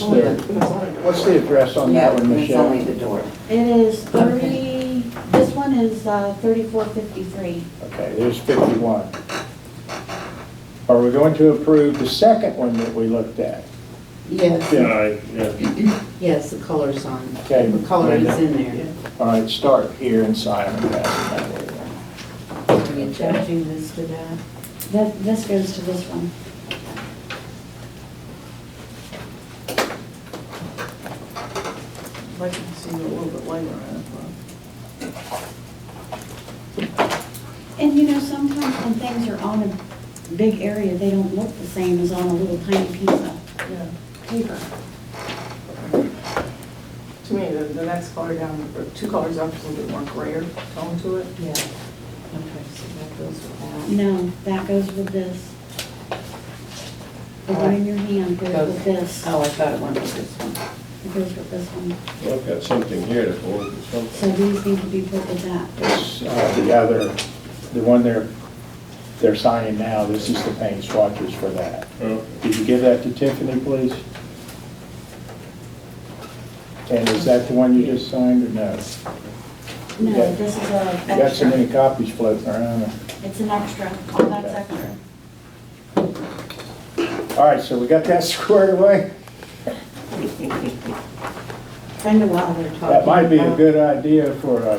Speaker 7: one.
Speaker 1: What's the address on
Speaker 2: Yeah,
Speaker 1: that one,
Speaker 2: it's only
Speaker 1: Michelle?
Speaker 2: the door.
Speaker 7: It is 30, this one is 3453.
Speaker 1: Okay, there's 51. Are we going to approve the second one that we looked at?
Speaker 2: Yes,
Speaker 5: Yeah.
Speaker 2: yes, the color's on.
Speaker 1: Okay.
Speaker 2: The color is in there.
Speaker 1: All right, start here and sign them and pass them that way.
Speaker 2: Are you changing this to that?
Speaker 7: This goes to this one.
Speaker 6: I'd like to see a little bit lighter on it.
Speaker 7: And you know, sometimes when things are on a big area, they don't look the same as on a little tiny piece of
Speaker 6: Yeah.
Speaker 7: paper.
Speaker 6: To me, the next color down, or two colors up, is a little bit more grayer tone to it.
Speaker 2: Yeah. Okay, so that goes with that.
Speaker 7: No, that goes with this. The one in your hand goes with this.
Speaker 2: Oh, I thought it went with this one.
Speaker 7: It goes with this one.
Speaker 5: Well, I've got something here to hold or
Speaker 7: So
Speaker 5: something.
Speaker 7: these need to be put with that.
Speaker 1: It's the other, the one they're signing now, this is the paint swatches for that.
Speaker 5: Oh,
Speaker 1: Did you give that to Tiffany, please? And is that the one you just signed or no?
Speaker 7: No,
Speaker 1: Okay.
Speaker 7: this is
Speaker 1: You
Speaker 7: a
Speaker 1: got so
Speaker 7: extra.
Speaker 1: many copies floating around.
Speaker 7: It's an extra. All that's extra.
Speaker 1: All right, so we got that squared away?
Speaker 2: Kind of while they're talking.
Speaker 1: That might be a
Speaker 2: about-
Speaker 1: good idea for a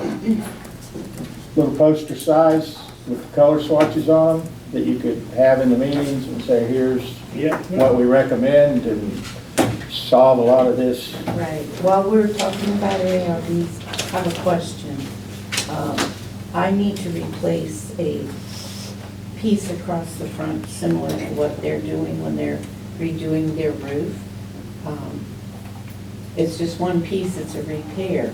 Speaker 1: little poster size with the color swatches on them that you could have in the meetings and say, here's
Speaker 5: yeah.
Speaker 1: what we recommend and solve a lot of this.
Speaker 2: Right, while we're talking about ARBs, I have a question.
Speaker 8: I need to replace a piece across the front similar to what they're doing when they're redoing their roof. It's just one piece, it's a repair.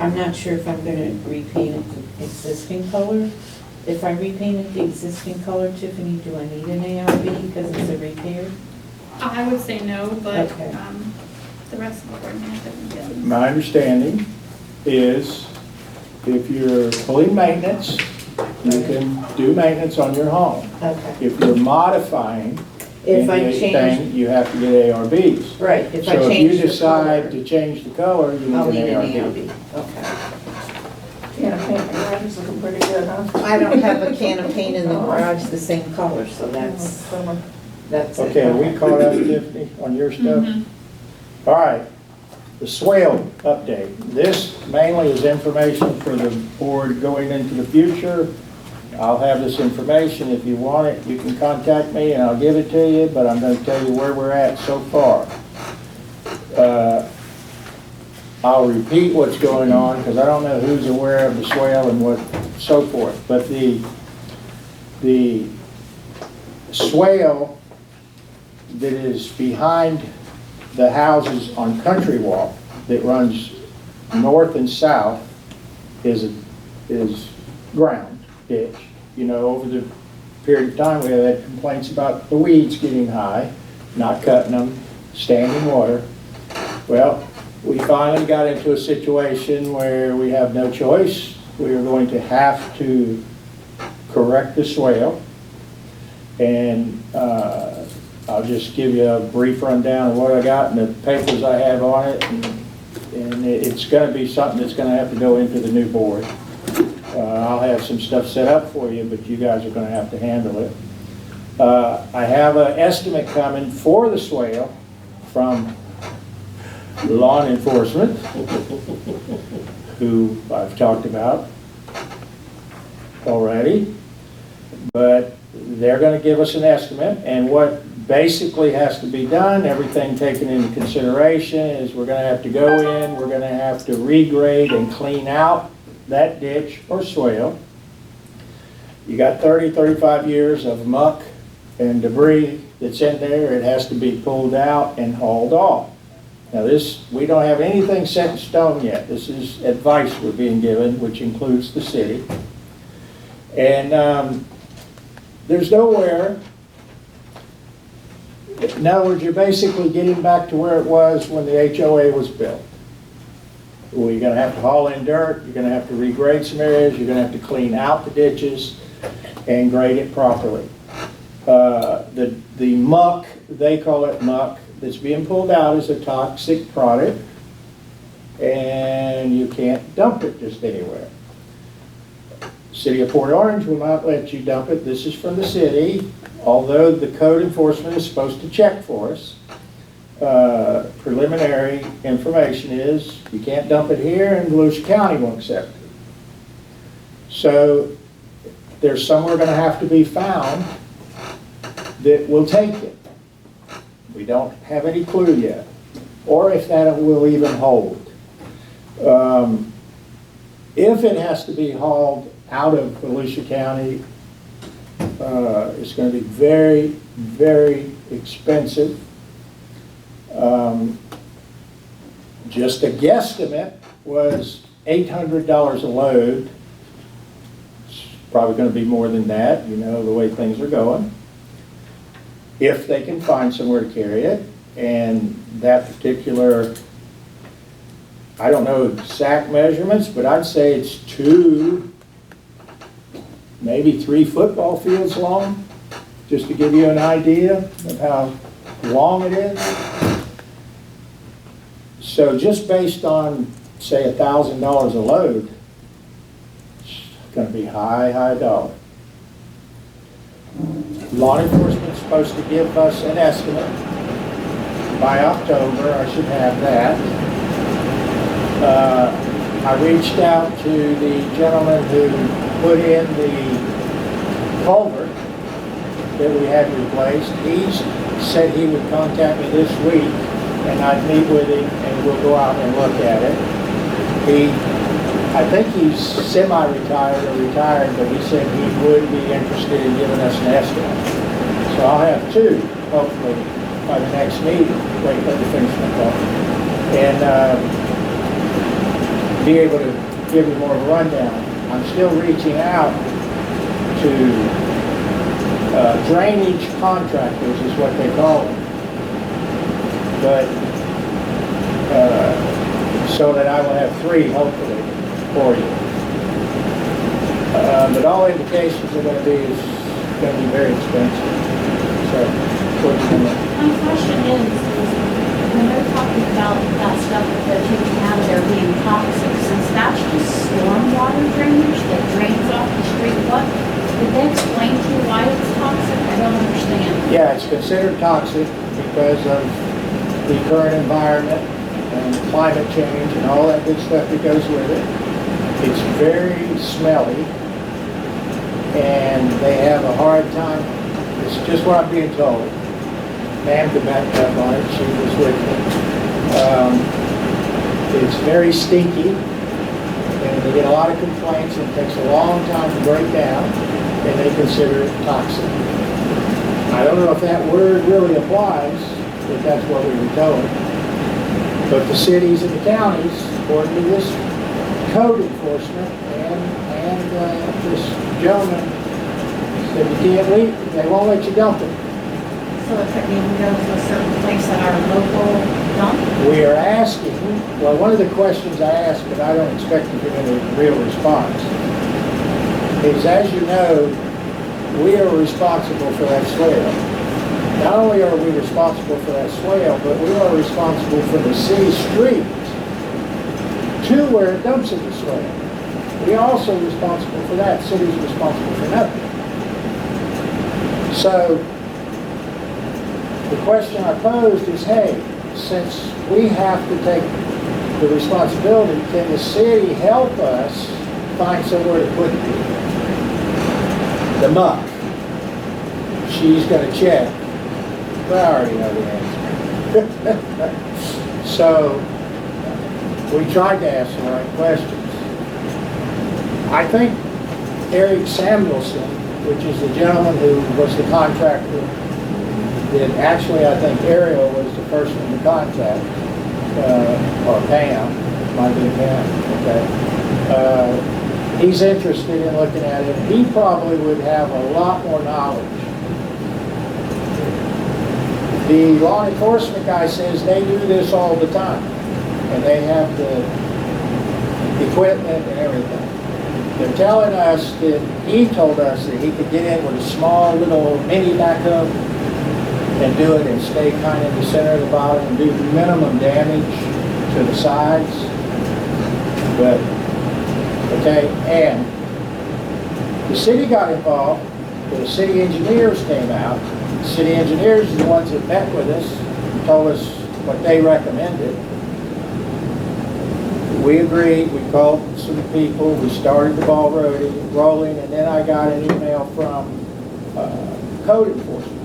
Speaker 8: I'm not sure if I'm gonna repaint it the existing color. If I repaint it the existing color, Tiffany, do I need an ARB because it's a repair?
Speaker 3: I would say no, but,
Speaker 8: Okay.
Speaker 3: the rest of the board may have different feelings.
Speaker 1: My understanding is if you're pulling maintenance, you can do maintenance on your home.
Speaker 8: Okay.
Speaker 1: If you're modifying
Speaker 8: If I
Speaker 1: anything,
Speaker 8: change,
Speaker 1: you have to get ARBs.
Speaker 8: right, if I
Speaker 1: So if
Speaker 8: change
Speaker 1: you
Speaker 8: the
Speaker 1: decide
Speaker 8: color,
Speaker 1: to change the color, you
Speaker 8: I'll
Speaker 1: need
Speaker 8: need
Speaker 1: an
Speaker 8: an
Speaker 1: ARB.
Speaker 8: ARB. Okay.
Speaker 6: Can of paint, your garage is looking pretty good, huh?
Speaker 8: I don't have a can of paint in the garage the same color, so that's it.
Speaker 1: Okay, are we caught up, Tiffany, on your stuff?
Speaker 3: Mhm.
Speaker 1: All right, the Swale update. This mainly is information for the board going into the future. I'll have this information. If you want it, you can contact me and I'll give it to you, but I'm going to tell you where we're at so far. I'll repeat what's going on because I don't know who's aware of the Swale and what, so forth. But the Swale that is behind the houses on Country Walk that runs north and south is ground ditch. You know, over the period of time, we have had complaints about the weeds getting high, not cutting them, standing water. Well, we finally got into a situation where we have no choice. We are going to have to correct the swale. And I'll just give you a brief rundown of what I got and the papers I have on it. And it's going to be something that's going to have to go into the new board. I'll have some stuff set up for you, but you guys are going to have to handle it. I have an estimate coming for the swale from law enforcement, who I've talked about already, but they're going to give us an estimate, and what basically has to be done, everything taken into consideration, is we're going to have to go in, we're going to have to regrade and clean out that ditch or swale. You got 30, 35 years of muck and debris that's in there. It has to be pulled out and hauled off. Now this, we don't have anything set in stone yet. This is advice we're being given, which includes the city. And there's nowhere, in other words, you're basically getting back to where it was when the HOA was built. Well, you're going to have to haul in dirt, you're going to have to regrade some areas, you're going to have to clean out the ditches and grade it properly. The muck, they call it muck, that's being pulled out is a toxic product, and you can't dump it just anywhere. City of Port Orange will not let you dump it. This is from the city, although the code enforcement is supposed to check for us. Preliminary information is you can't dump it here, and Volusia County won't accept it. So there's somewhere going to have to be found that will take it. We don't have any clue yet, or if that will even hold. If it has to be hauled out of Volusia County, it's going to be very, very expensive. Just a guesstimate was $800 a load. It's probably going to be more than that, you know, the way things are going. If they can find somewhere to carry it, and that particular, I don't know exact measurements, but I'd say it's 2, maybe 3 football fields long, just to give you an idea of how long it is. So just based on, say, $1,000 a load, it's going to be high dollar. Law enforcement's supposed to give us an estimate by October. I should have that. I reached out to the gentleman who put in the culvert that we had replaced. He said he would contact me this week, and I'd meet with him and we'll go out and look at it. I think he's semi-retired or retired, but he said he would be interested in giving us an estimate. So I'll have two, hopefully, by the next meeting. Wait, let me finish my thought. And be able to give you more of a rundown. I'm still reaching out to drainage contractors is what they call them. But so that I will have three, hopefully, for you. But all indications are going to be very expensive. So, fortunately.
Speaker 7: My question is when they're talking about that stuff that they're taking out of there being toxic, since that's just stormwater drainage that drains off the street, did they explain to you why it's toxic? I don't understand.
Speaker 1: Yeah, it's considered toxic because of the current environment and climate change and all that good stuff that goes with it. It's very smelly, and they have a hard time. It's just what I'm being told. Ma'am could back up on it, she was with me. It's very stinky, and they get a lot of complaints, and it takes a long time to break down, and they consider it toxic. I don't know if that word really applies, but that's what we were told. But the cities and the counties, according to this code enforcement, and this gentleman said you can't leave, they won't let you dump it.
Speaker 7: So it couldn't even go to a certain place at our local dump?
Speaker 1: We are asking, well, one of the questions I asked, but I don't expect to get a real response, is as you know, we are responsible for that swale. Not only are we responsible for that swale, but we are responsible for the city street to where it dumps in the swale. We are also responsible for that. The city's responsible for nothing. So the question I posed is, hey, since we have to take the responsibility, can the city help us find somewhere to put the muck? She's going to check. Well, I already know the answer. So we tried to ask the right questions. I think Eric Samuelson, which is the gentleman who was the contractor, that actually I think Ariel was the person to contact, or Pam, might be Pam, okay. He's interested in looking at it. He probably would have a lot more knowledge. The law enforcement guy says they do this all the time, and they have the equipment and everything. They're telling us that he told us that he could get in with a small little mini backhoe and do it and stay kind of in the center of the bottom and do minimum damage to the sides. But, okay, and the city got involved, the city engineers came out. The city engineers are the ones that met with us and told us what they recommended. We agreed, we called some people, we started the ball rolling, and then I got an email from code enforcement.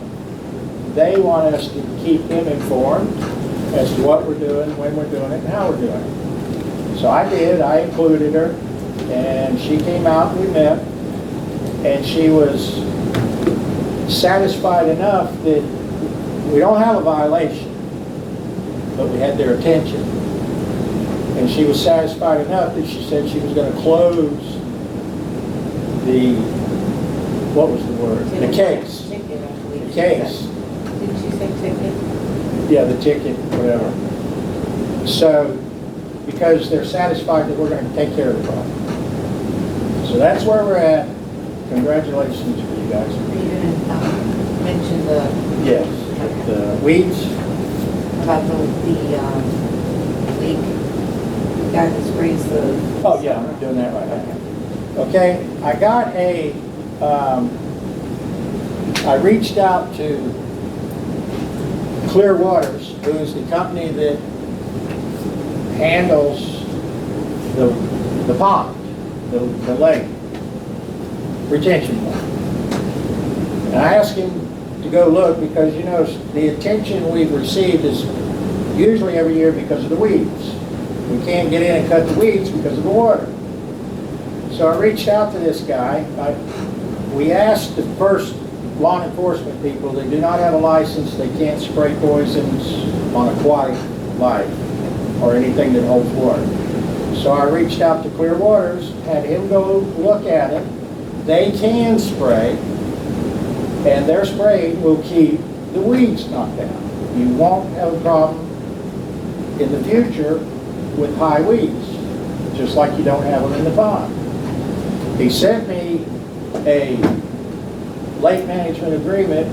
Speaker 1: They want us to keep them informed as to what we're doing, when we're doing it, and how we're doing it. So I did, I included her, and she came out and we met, and she was satisfied enough that we don't have a violation, but we had their attention. And she was satisfied enough that she said she was going to close the, what was the word? The case. The case.
Speaker 8: Didn't you say ticket?
Speaker 1: Yeah, the ticket, whatever. So, because they're satisfied that we're going to take care of the problem. So that's where we're at. Congratulations for you guys.
Speaker 8: Are you going to mention the...
Speaker 1: Yes, the weeds.
Speaker 8: About the leak? The guy that sprays the...
Speaker 1: Oh, yeah, I'm doing that right now. Okay, I got a, I reached out to Clear Waters, who is the company that handles the pond, the lake, retention pond. And I asked him to go look because, you know, the attention we've received is usually every year because of the weeds. We can't get in and cut the weeds because of the water. So I reached out to this guy. We asked the first law enforcement people, they do not have a license, they can't spray poisons on aquatic life or anything that holds water. So I reached out to Clear Waters, had him go look at it. They can spray, and their spray will keep the weeds knocked down. You won't have a problem in the future with high weeds, just like you don't have them in the pond. He sent me a lake management agreement.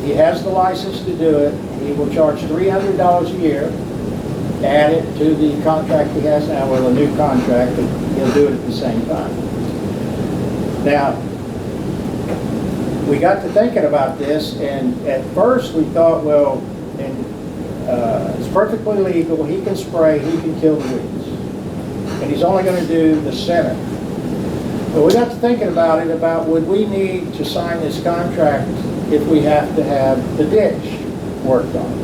Speaker 1: He has the license to do it. He will charge $300 a year, add it to the contract he has now, well, a new contract, but he'll do it at the same time. Now, we got to thinking about this, and at first we thought, well, it's perfectly legal, he can spray, he can kill the weeds. And he's only going to do the center. But we got to thinking about it, about would we need to sign this contract if we have to have the ditch worked on?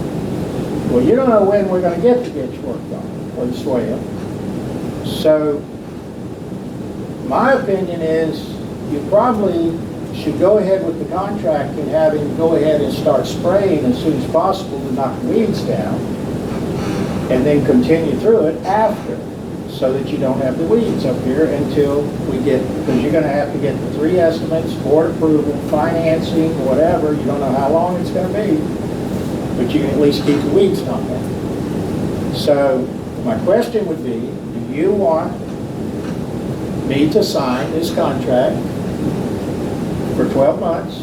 Speaker 1: Well, you don't know when we're going to get the ditch worked on, or the swale. So, my opinion is you probably should go ahead with the contract and have him go ahead and start spraying as soon as possible to knock the weeds down, and then continue through it after, so that you don't have the weeds up here until we get, because you're going to have to get the 3 estimates, board approval, financing, whatever. You don't know how long it's going to be, but you can at least keep the weeds knocked down. So my question would be, do you want me to sign this contract for 12 months?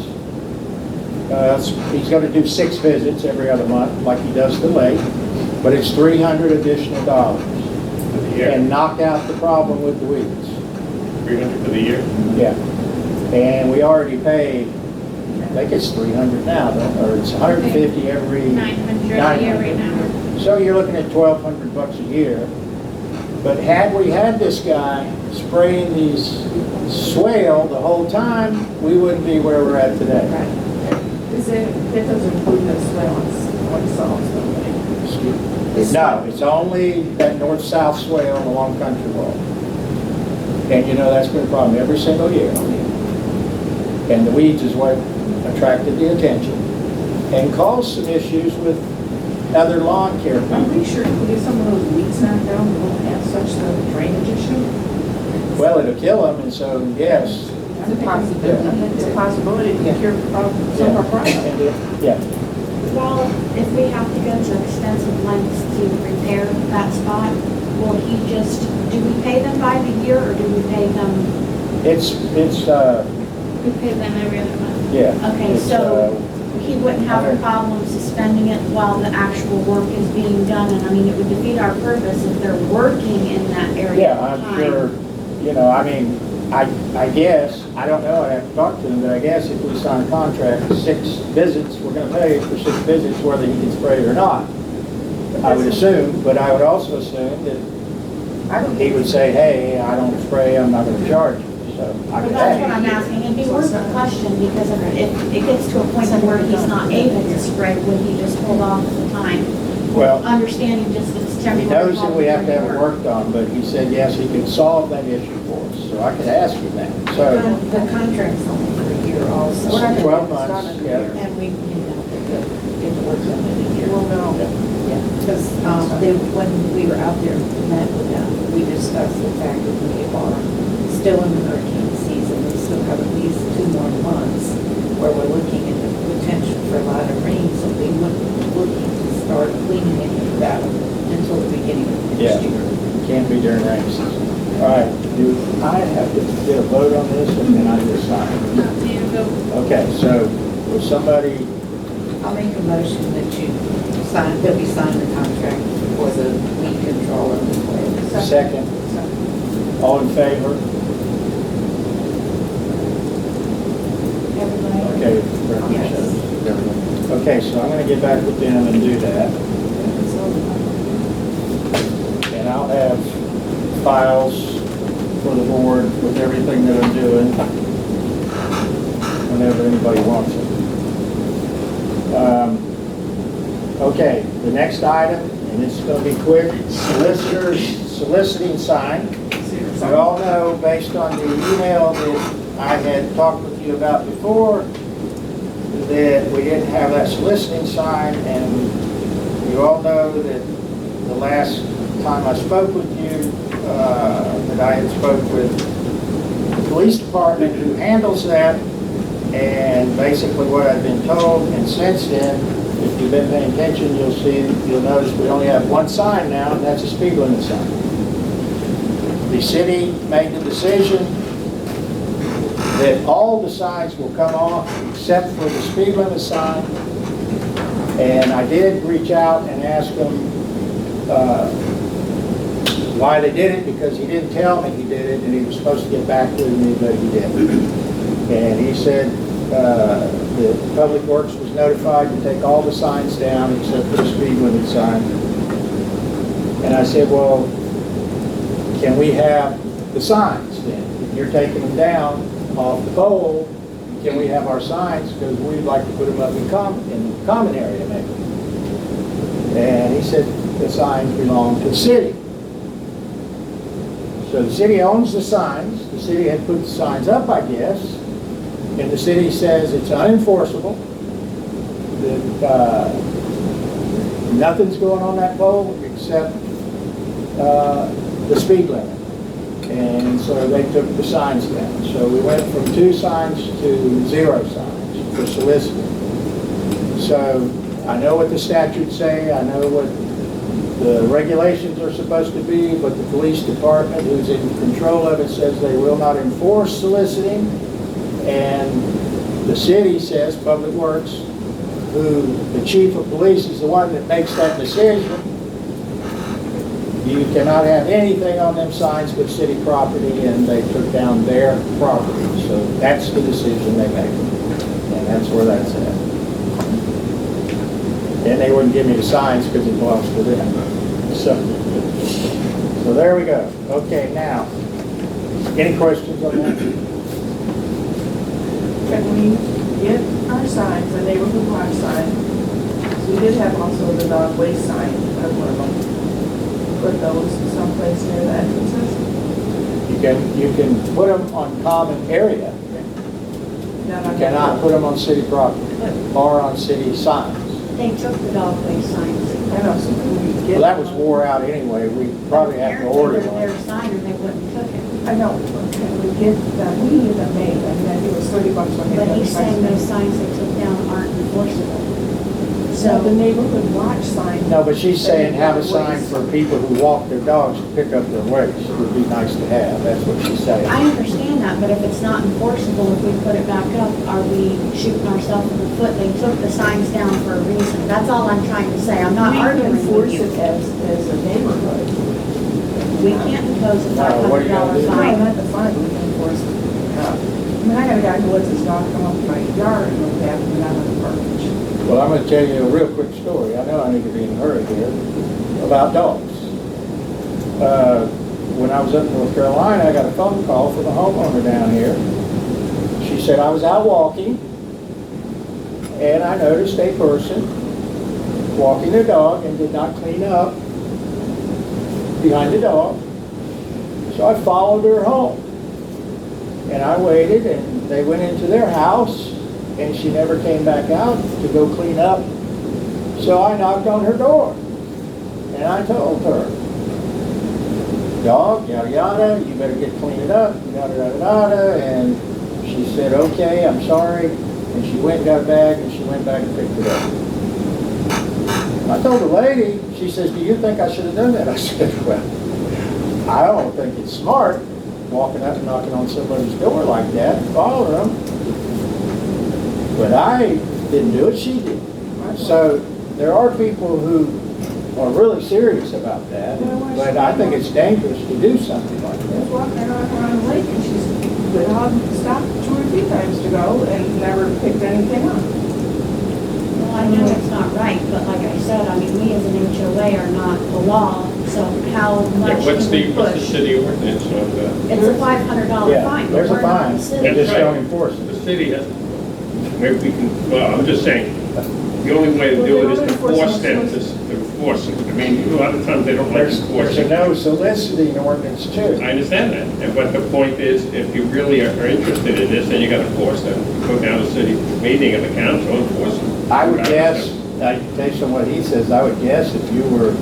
Speaker 1: He's going to do 6 visits every other month, like he does the lake, but it's $300 additional dollars.
Speaker 5: For the year?
Speaker 1: And knock out the problem with the weeds.
Speaker 5: 300 for the year?
Speaker 1: Yeah. And we already paid, I think it's 300 now, or it's 150 every.
Speaker 3: 900 a year right now.
Speaker 1: So you're looking at 1,200 bucks a year. But had we had this guy spraying these swale the whole time, we wouldn't be where we're at today.
Speaker 6: That doesn't include the swale on Sol's,
Speaker 1: No, it's only that north-south swale along Country Wall. And you know, that's been a problem every single year. And the weeds is what attracted the attention and caused some issues with other lawn care
Speaker 6: I'm
Speaker 1: people.
Speaker 6: pretty sure if we get some of those weeds knocked down, we won't have such a drainage issue.
Speaker 1: Well, it'll kill them, and so, yes.
Speaker 6: It's a possibility. It's a possibility to cure some of our problems.
Speaker 1: Yeah.
Speaker 7: Well, if we have to go to extensive lengths to repair that spot, will he just, do we pay them by the year or do we pay them?
Speaker 1: It's,
Speaker 3: We pay them every other month.
Speaker 1: yeah.
Speaker 7: Okay,
Speaker 1: It's,
Speaker 7: so he wouldn't have a problem suspending it while the actual work is being done, and I mean, it would defeat our purpose if they're working in that area
Speaker 1: Yeah,
Speaker 7: at the
Speaker 1: I'm
Speaker 7: time.
Speaker 1: sure, you know, I mean, I guess, I don't know, I have to talk to him, but I guess if we sign a contract, 6 visits, we're gonna pay for 6 visits whether he can spray it or not. I would assume, but I would also assume that he would say, hey, I don't spray, I'm not gonna charge you. So I
Speaker 7: Well,
Speaker 1: could
Speaker 7: that's what
Speaker 1: ask.
Speaker 7: I'm asking, it'd be worth a question, because if it gets to a point where he's not able to spray, would he just hold off at the time?
Speaker 1: Well,
Speaker 7: Understanding just that it's
Speaker 1: he
Speaker 7: temporary.
Speaker 1: knows that we have to have it worked on, but he said, yes, he can solve that issue for us. So I could ask him that. So,
Speaker 8: The contract's only for a year also.
Speaker 1: 12 months, yeah.
Speaker 8: And we, you know, get the work done in a year.
Speaker 6: Well, no.
Speaker 8: Yeah, because when we were out there, met with them, we discussed the fact that we are still in the hurricane season. We still have at least 2 more months where we're looking at the potential for a lot of rain, so we wouldn't be looking to start cleaning any of that until the beginning of
Speaker 1: Yeah.
Speaker 8: next year.
Speaker 1: Can't be during rainy season. All right, do I have to get a vote on this, or can I just sign?
Speaker 3: Not to go.
Speaker 1: Okay, so will somebody,
Speaker 8: I'll make a motion that we sign the contract for the weed control and the swale.
Speaker 1: second? All in favor?
Speaker 8: Everybody?
Speaker 1: Okay.
Speaker 8: Yes.
Speaker 1: Okay, so I'm gonna get back with them and do that, and I'll have files for the board with everything that I'm doing whenever anybody wants it. Okay, the next item, and it's gonna be quick, soliciting sign. You all know, based on the email that I had talked with you about before, that we didn't have that soliciting sign, and you all know that the last time I spoke with you, that I had spoke with the police department who handles that, and basically what I've been told, and since then, if you've been paying attention, you'll notice we only have one sign now, and that's a speed limit sign. The city made the decision that all the signs will come off except for the speed limit sign. And I did reach out and ask them why they did it, because he didn't tell me he did it, and he was supposed to get back with me, but he didn't. And he said the Public Works was notified to take all the signs down except for the speed limit sign. And I said, well, can we have the signs then? If you're taking them down off the pole, can we have our signs? Because we'd like to put them up in the common area maybe. And he said the signs belong to the city. So the city owns the signs. The city had put the signs up, I guess. And the city says it's unenforceable. That nothing's going on that pole except the speed limit. And so they took the signs down. So we went from 2 signs to 0 signs for soliciting. So I know what the statutes say, I know what the regulations are supposed to be, but the police department, who's in control of it, says they will not enforce soliciting. And the city says, Public Works, who the chief of police is the one that makes that decision, you cannot have anything on them signs but city property, and they took down their property. So that's the decision they made, and that's where that's at. And they wouldn't give me the signs because it belongs to them. So there we go. Okay, now, any questions on that?
Speaker 6: Can we get our signs, the neighborhood watch sign? So we did have also the dog waste sign, one of them. Put those someplace near the entrances?
Speaker 1: You can put them on common area. You cannot put them on city property or on city signs.
Speaker 7: They took the dog waste signs.
Speaker 6: I know, so can we get?
Speaker 1: Well, that was wore out anyway. We probably have to order
Speaker 7: Apparently,
Speaker 1: one.
Speaker 7: their sign or they wouldn't took it.
Speaker 6: I know, but can we get that, we need them made, I mean, I think it was $30 when they
Speaker 7: But
Speaker 6: had the
Speaker 7: he's saying those
Speaker 6: signs.
Speaker 7: signs they took down aren't enforceable.
Speaker 6: So the
Speaker 7: So,
Speaker 6: neighborhood watch sign.
Speaker 1: No, but she's saying have a sign for people who walk their dogs to pick up their waste. It would be nice to have. That's what she's saying.
Speaker 7: I understand that, but if it's not enforceable, if we put it back up, are we shooting ourselves in the foot? They took the signs down for a reason. That's all I'm trying to say. I'm not
Speaker 6: We can
Speaker 7: arguing with
Speaker 6: enforce
Speaker 7: you.
Speaker 6: it as a neighborhood.
Speaker 7: We can't impose a
Speaker 1: No, what are you gonna
Speaker 7: $500
Speaker 1: do?
Speaker 6: No,
Speaker 7: fine.
Speaker 6: not the fine, we can enforce it. I mean, I got a guy who lets his dog come up to my yard and look at him out of the garbage.
Speaker 1: Well, I'm going to tell you a real quick story. I know I need to be in a hurry here. About dogs. When I was up in North Carolina, I got a phone call from a homeowner down here. She said, I was out walking, and I noticed a person walking their dog and did not clean up behind the dog. So I followed her home. And I waited, and they went into their house, and she never came back out to go clean up. So I knocked on her door, and I told her, dog, yada yada, you better get cleaned up, yada yada yada, and she said, okay, I'm sorry, and she went and got a bag, and she went back and picked it up. I told the lady, she says, do you think I should have done that? I said, well, I don't think it's smart, walking up and knocking on somebody's door like that, follow them. But I didn't do it, she did. So there are people who are really serious about that, but I think it's dangerous to do something like
Speaker 6: I was
Speaker 1: that.
Speaker 6: walking around the lake and the dog stopped 2 or 3 times to go and never picked anything up.
Speaker 7: Well, I know it's not right, but like I said, I mean, we as an HOA are not the law, so how much
Speaker 5: What's
Speaker 7: can we
Speaker 5: the
Speaker 7: push?
Speaker 5: city ordinance of that?
Speaker 7: It's a $500
Speaker 1: Yeah,
Speaker 7: fine.
Speaker 1: there's a
Speaker 7: We're not
Speaker 1: fine.
Speaker 7: the
Speaker 1: They
Speaker 7: city.
Speaker 1: just
Speaker 5: That's
Speaker 1: don't
Speaker 5: right.
Speaker 1: enforce
Speaker 5: The
Speaker 1: it.
Speaker 5: city has, maybe we can, well, I'm just saying, The only way to
Speaker 6: Well,
Speaker 5: do
Speaker 6: they
Speaker 5: it is
Speaker 6: don't
Speaker 5: to
Speaker 6: enforce
Speaker 5: force them
Speaker 6: it.
Speaker 5: to enforce it. I mean, a lot of times they don't like
Speaker 1: There's a
Speaker 5: enforcing.
Speaker 1: no soliciting ordinance too.
Speaker 5: I understand that, but the point is, if you really are interested in this, then you gotta force them. Go down to city meeting of the council and force them.
Speaker 1: I would guess, based on what he says, I would guess if you were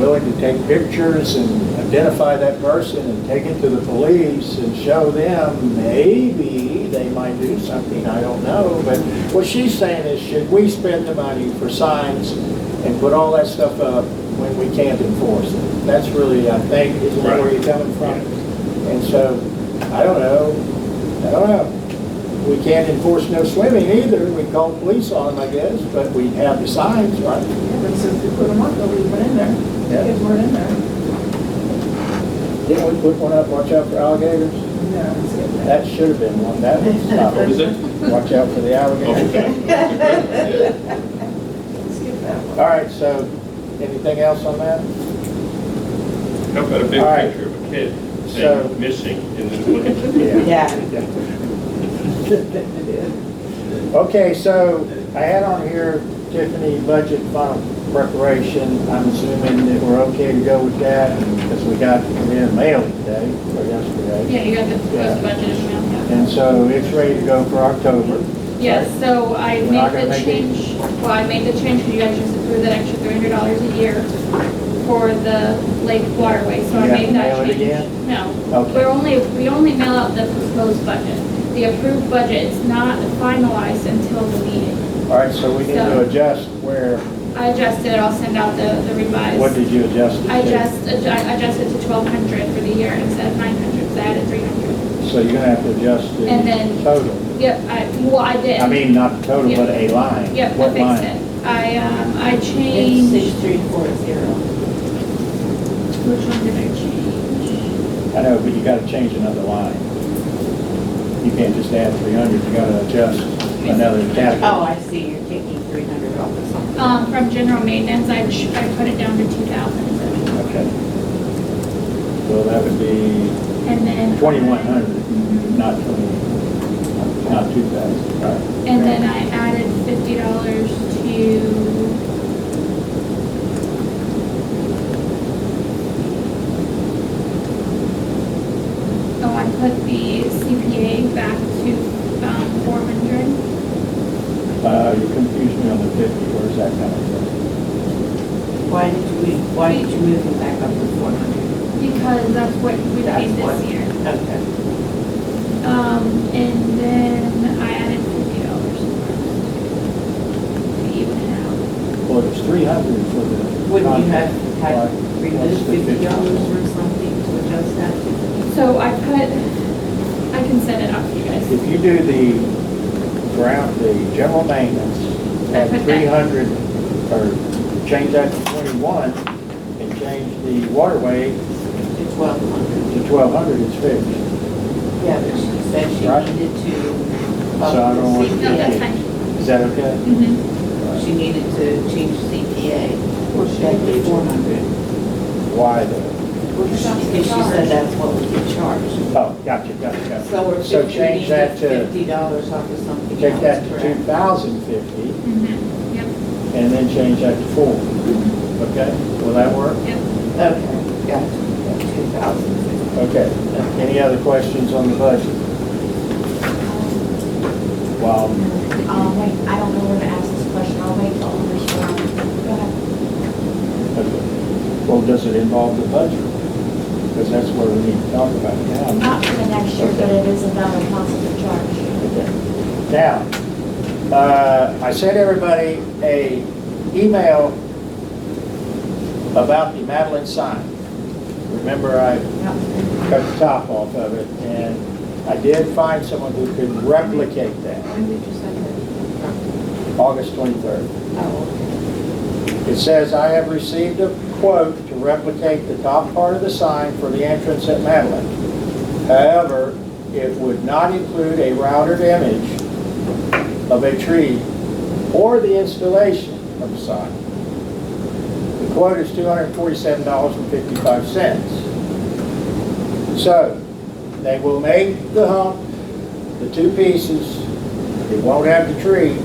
Speaker 1: willing to take pictures and identify that person and take it to the police and show them, maybe they might do something, I don't know. But what she's saying is, should we spend the money for signs and put all that stuff up when we can't enforce it? That's really, I think, is where you're coming from. And so, I don't know. We can't enforce no swimming either. We call the police on them, I guess, but we have the signs, right?
Speaker 6: Yeah, but so if you put them up, they'll leave it in there.
Speaker 1: Yeah.
Speaker 6: Kids weren't in there.
Speaker 1: Didn't we put one up, watch out for alligators?
Speaker 6: No, it's in there.
Speaker 1: That should have been one, that was
Speaker 5: What was
Speaker 1: stop.
Speaker 5: it?
Speaker 1: Watch out for the alligators.
Speaker 5: Okay.
Speaker 6: Skip that one.
Speaker 1: All right, so, anything else on that?
Speaker 5: How about a big
Speaker 1: All right.
Speaker 5: picture of a kid
Speaker 1: So-
Speaker 5: saying missing in the village?
Speaker 8: Yeah.
Speaker 1: Okay, so I had on here Tiffany budget final preparation. I'm assuming that we're okay to go with that because we got it in the mail today or yesterday.
Speaker 3: Yeah, you got the
Speaker 1: Yeah.
Speaker 3: proposed budget email.
Speaker 1: And so it's ready to go for October.
Speaker 3: Yes, so I
Speaker 1: We're not gonna
Speaker 3: made the
Speaker 1: make it-
Speaker 3: change, well, I made the change because you guys just approved that extra $300 a year for the lake waterway, so I
Speaker 1: You have
Speaker 3: made
Speaker 1: to
Speaker 3: that
Speaker 1: mail it
Speaker 3: change.
Speaker 1: again?
Speaker 3: No.
Speaker 1: Okay.
Speaker 3: We only mail out the proposed budget. The approved budget is not finalized until the meeting.
Speaker 1: All right, so we need to
Speaker 3: So-
Speaker 1: adjust where,
Speaker 3: I adjusted it, I'll send out the revised.
Speaker 1: what did you adjust it to?
Speaker 3: I adjusted to 1,200 for the year instead of 900, so I added 300.
Speaker 1: So you're gonna have to adjust the
Speaker 3: And then-
Speaker 1: total.
Speaker 3: Yep, I did.
Speaker 1: I mean, not the total, but a line.
Speaker 3: Yep, I
Speaker 1: What
Speaker 3: fixed
Speaker 1: line?
Speaker 3: it. I
Speaker 2: It's
Speaker 3: changed,
Speaker 2: 6340.
Speaker 3: which one did I change?
Speaker 1: I know, but you gotta change another line. You can't just add 300, you gotta adjust another category.
Speaker 2: Oh, I see, you're taking 300 off of something.
Speaker 3: From general maintenance, I put it down to 2,000 instead of
Speaker 1: Okay. Well, that would be
Speaker 3: 2,000. And then.
Speaker 1: 2,100,
Speaker 3: Mhm.
Speaker 1: not 20, not 2,000, right?
Speaker 3: And then I added $50 to. Oh, I put the CPA back to 400
Speaker 1: You confused me on the 50, where's that coming from?
Speaker 2: Why did you move it back up to 400?
Speaker 3: because that's what we
Speaker 2: That's
Speaker 3: paid
Speaker 2: what-
Speaker 3: this year.
Speaker 2: Okay.
Speaker 3: And then I added $50 to even it out.
Speaker 1: Well, it's 300 for the.
Speaker 2: Wouldn't you have
Speaker 1: contract.
Speaker 2: had
Speaker 1: Why-
Speaker 2: removed
Speaker 1: what's the
Speaker 2: $50 or something to adjust that?
Speaker 3: So I can send it out to you guys.
Speaker 1: If you do the general maintenance
Speaker 3: I
Speaker 1: at
Speaker 3: put that.
Speaker 1: 300, or change that to 21, and change the waterway
Speaker 2: It's 1,200.
Speaker 1: to 1,200, it's fixed.
Speaker 2: Yeah, but she said she
Speaker 1: Right.
Speaker 2: needed to
Speaker 1: So I
Speaker 2: up
Speaker 1: don't
Speaker 2: the
Speaker 1: want-
Speaker 3: No, that's
Speaker 2: CPA.
Speaker 3: fine.
Speaker 1: Is that okay?
Speaker 3: Mm-hmm.
Speaker 2: She needed to change CPA. Back to 400.
Speaker 1: Why though?
Speaker 2: Because she said that's what we get charged.
Speaker 1: Oh, gotcha.
Speaker 2: So we're
Speaker 1: So change that to,
Speaker 2: $50 off of something
Speaker 1: take
Speaker 2: else,
Speaker 1: that to
Speaker 2: correct?
Speaker 1: 2,050,
Speaker 3: Mm-hmm. Yep,
Speaker 1: and then change that to 4. Okay, will that work?
Speaker 3: yep.
Speaker 2: Okay, gotcha. 2,000.
Speaker 1: Okay, any other questions on the budget? Wow,
Speaker 7: I'll wait, I don't know where to ask this question, I'll wait till all this around. Go ahead.
Speaker 1: okay. Well, does it involve the budget? Because that's where we need to talk about it now.
Speaker 7: Not for the next year, but it is another possible charge.
Speaker 1: Okay. Now, I sent everybody a email about the Madeline sign. Remember, I cut the top off of it, and I did find someone who could replicate that,
Speaker 2: When did you send it?
Speaker 1: August 23rd.
Speaker 2: Oh, okay.
Speaker 1: It says, "I have received a quote to replicate the top part of the sign for the entrance at Madeline. However, it would not include a routed image of a tree or the installation of the sign. The quote is $247.55. So, they will make the hump, the two pieces, it won't have the tree,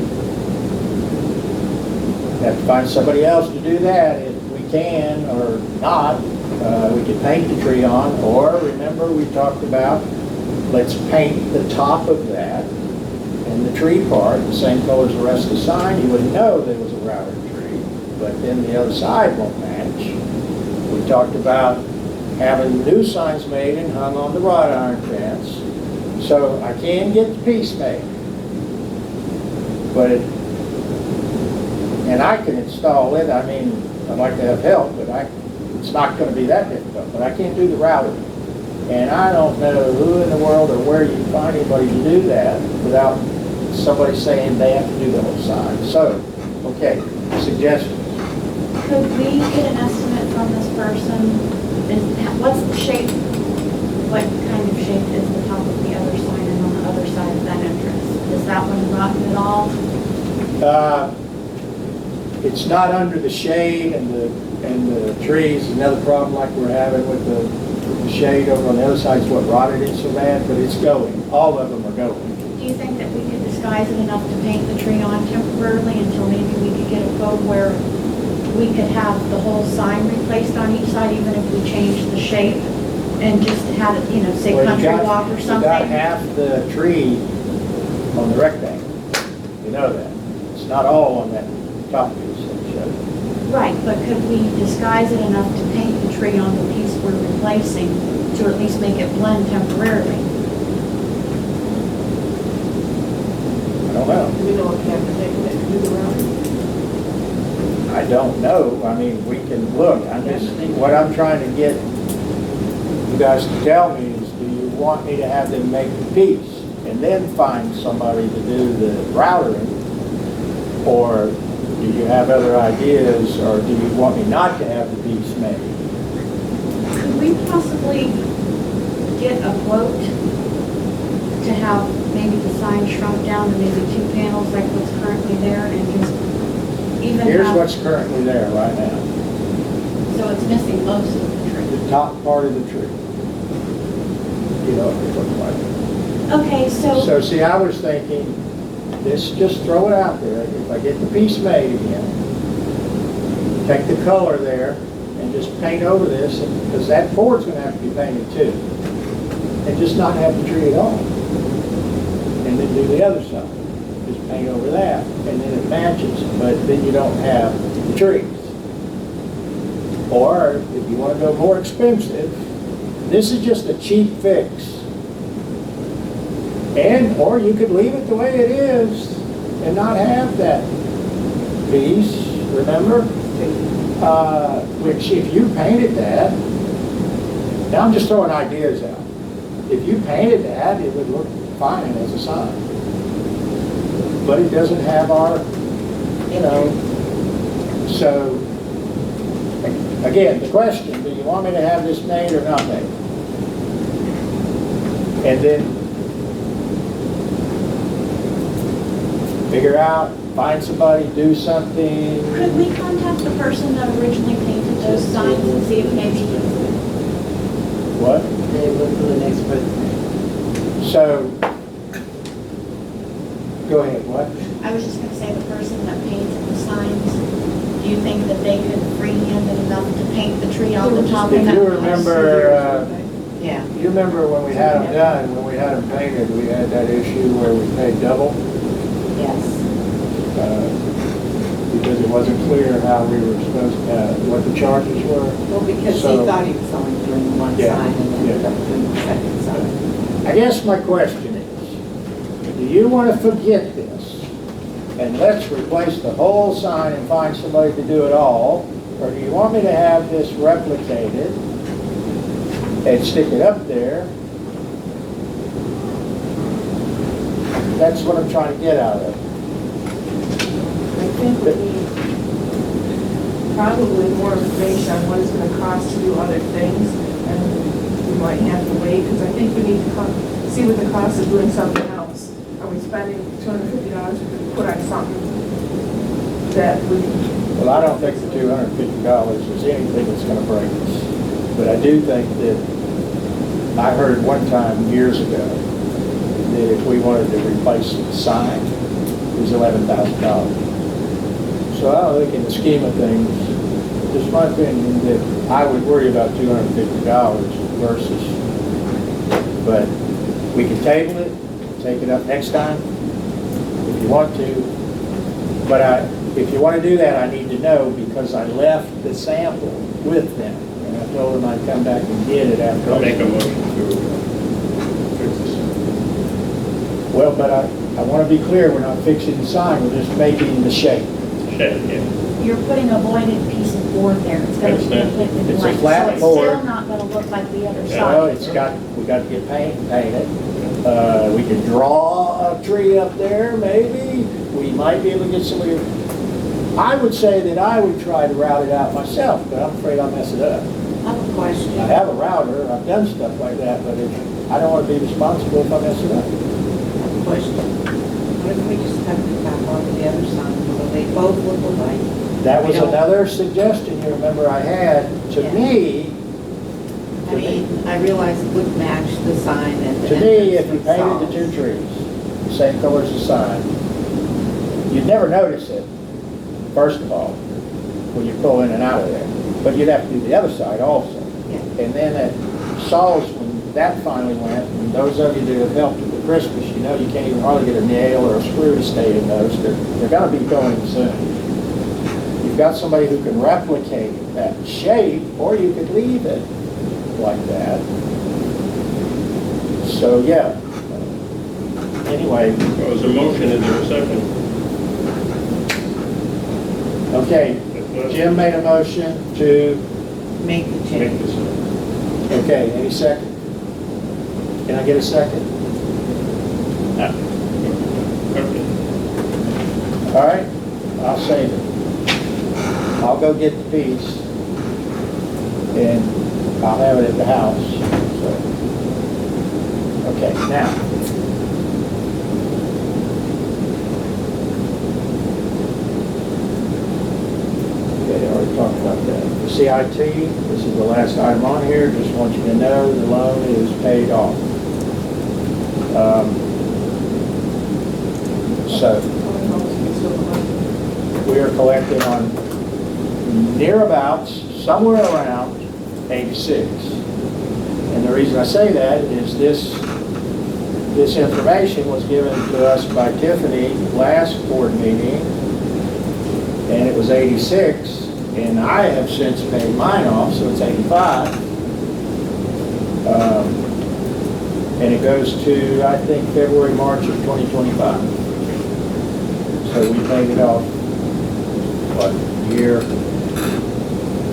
Speaker 1: have to find somebody else to do that if we can or not. We could paint the tree on, or remember we talked about, let's paint the top of that and the tree part the same color as the rest of the sign. You wouldn't know there was a router tree, but then the other side won't match. We talked about having new signs made and hung on the wrought iron fence. So I can get the piece made. But and I can install it. I mean, I'd like to have help, but it's not going to be that difficult. But I can't do the router. And I don't know who in the world or where you can find anybody to do that without somebody saying they have to do the whole sign. So, okay, suggestions.
Speaker 7: Could we get an estimate from this person? What's the shape, what kind of shape is the top of the other sign and on the other side of that entrance? Is that one rotten at all?
Speaker 1: It's not under the shade and the trees. Another problem like we're having with the shade over on the other side is what rotted it so bad, but it's going. All of them are going.
Speaker 7: Do you think that we could disguise it enough to paint the tree on temporarily until maybe we could get a quote where we could have the whole sign replaced on each side, even if we changed the shape and just had it, you know, say
Speaker 1: Well,
Speaker 7: country walk or
Speaker 1: You got
Speaker 7: something?
Speaker 1: half the tree on the rectangle. You know that. It's not all on that top piece that you showed.
Speaker 7: Right, but could we disguise it enough to paint the tree on the piece we're replacing to at least make it blend temporarily?
Speaker 1: I don't know.
Speaker 6: Do we know what Cameron that can do the routing?
Speaker 1: I don't know. I mean, we can look. What I'm trying to get you guys to tell me is, do you want me to have them make the piece and then find somebody to do the routering? Or do you have other ideas, or do you want me not to have the piece made?
Speaker 7: Could we possibly get a quote to have maybe the sign shrunk down to maybe 2 panels like what's currently there and just even
Speaker 1: Here's
Speaker 7: have,
Speaker 1: what's currently there right now.
Speaker 7: so it's missing most of the tree?
Speaker 1: The top part of the tree. You know what it looks like.
Speaker 7: Okay,
Speaker 1: So see, I was thinking, just throw it out there. If I get the piece made again, take the color there and just paint over this, because that board's going to have to be painted too. And just not have the tree at all. And then do the other side. Just paint over that, and then it matches, but then you don't have the trees. Or if you want to go more expensive, this is just a cheap fix. Or you could leave it the way it is and not have that piece, remember? Which if you painted that, now I'm just throwing ideas out. If you painted that, it would look fine as a sign. But it doesn't have our, so, again, the question, do you want me to have this made or not made? And then figure out, find somebody, do something.
Speaker 7: could we contact the person that originally painted those signs and see if maybe
Speaker 1: What?
Speaker 8: They look for the next person.
Speaker 1: So, go ahead, what?
Speaker 7: I was just gonna say the person that painted the signs, do you think that they could freehand it enough to paint the tree on the top of
Speaker 1: If
Speaker 7: that?
Speaker 1: you remember,
Speaker 8: Yeah.
Speaker 1: you remember when we had them done, when we had them painted, we had that issue where we paid double,
Speaker 8: Yes.
Speaker 1: because it wasn't clear how we were supposed to, what the charges were.
Speaker 8: Well, because
Speaker 1: So-
Speaker 8: he thought he was only doing one
Speaker 1: Yeah,
Speaker 8: sign and ended
Speaker 1: yeah.
Speaker 8: up doing the second sign.
Speaker 1: I guess my question is, do you want to forget this and let's replace the whole sign and find somebody to do it all? Or do you want me to have this replicated and stick it up there? That's what I'm trying to get out of it.
Speaker 6: I think we need probably more information on what it's gonna cost to do other things, and we might have to wait, because I think we need to see what the cost of doing something else. Are we spending $250 to put on something that we,
Speaker 1: Well, I don't think the $250 is anything that's going to break us. But I do think that, I heard one time years ago, that if we wanted to replace the sign, it was $11,000. So I think in the scheme of things, just my opinion, that I would worry about $250 versus, but we can table it, take it up next time if you want to. But if you want to do that, I need to know because I left the sample with them. And I told them I'd come back and get it after.
Speaker 5: I'll make a motion to fix this.
Speaker 1: Well, but I want to be clear, we're not fixing the sign, we're just making the shape.
Speaker 5: Shed, yeah.
Speaker 7: You're putting a voided piece of board there. It's gonna be
Speaker 5: Understand.
Speaker 7: completely
Speaker 1: It's a
Speaker 7: blank.
Speaker 1: flat
Speaker 7: So it's
Speaker 1: board.
Speaker 7: still not gonna look like the other
Speaker 1: Well,
Speaker 7: side.
Speaker 1: we got to get painted. We could draw a tree up there, maybe. We might be able to get somebody. I would say that I would try to route it out myself, but I'm afraid I'll mess it up.
Speaker 8: I have a question.
Speaker 1: I have a router, I've done stuff like that, but I don't want to be responsible if I mess it up.
Speaker 8: Question. What if we just cut the top off the other side so they both look alike?
Speaker 1: That was
Speaker 8: We don't-
Speaker 1: another suggestion you remember I had. To
Speaker 8: Yeah.
Speaker 1: me,
Speaker 8: I mean, I realize it would match the sign and the
Speaker 1: to me, if you
Speaker 8: entrance
Speaker 1: painted the two trees, same color as the sign, you'd never notice it, first of all, when you pull in and out of there. But you'd have to do the other side also.
Speaker 8: Yeah.
Speaker 1: And then at Saul's, when that finally went, and those of you that have helped with the Christmas, you know you can't even hardly get a nail or a screw to stay in those. They're gonna be going soon. You've got somebody who can replicate that shape, or you could leave it like that. So, yeah. Anyway,
Speaker 5: Well, there's a motion, is there a second?
Speaker 1: okay, Jim made a motion to,
Speaker 8: Make the
Speaker 5: Make
Speaker 8: change.
Speaker 5: this.
Speaker 1: okay, any second? Can I get a second?
Speaker 5: Okay.
Speaker 1: All right, I'll save it. I'll go get the piece, and I'll have it at the house, so. Okay, now. Okay, I already talked about that. The CIT, this is the last item on here, just want you to know the loan is paid off. So, we are collecting on nearabouts, somewhere around 86. And the reason I say that is this information was given to us by Tiffany last board meeting, and it was 86, and I have since paid mine off, so it's 85. And it goes to, I think, February, March of 2025. So we paid it off, what, year,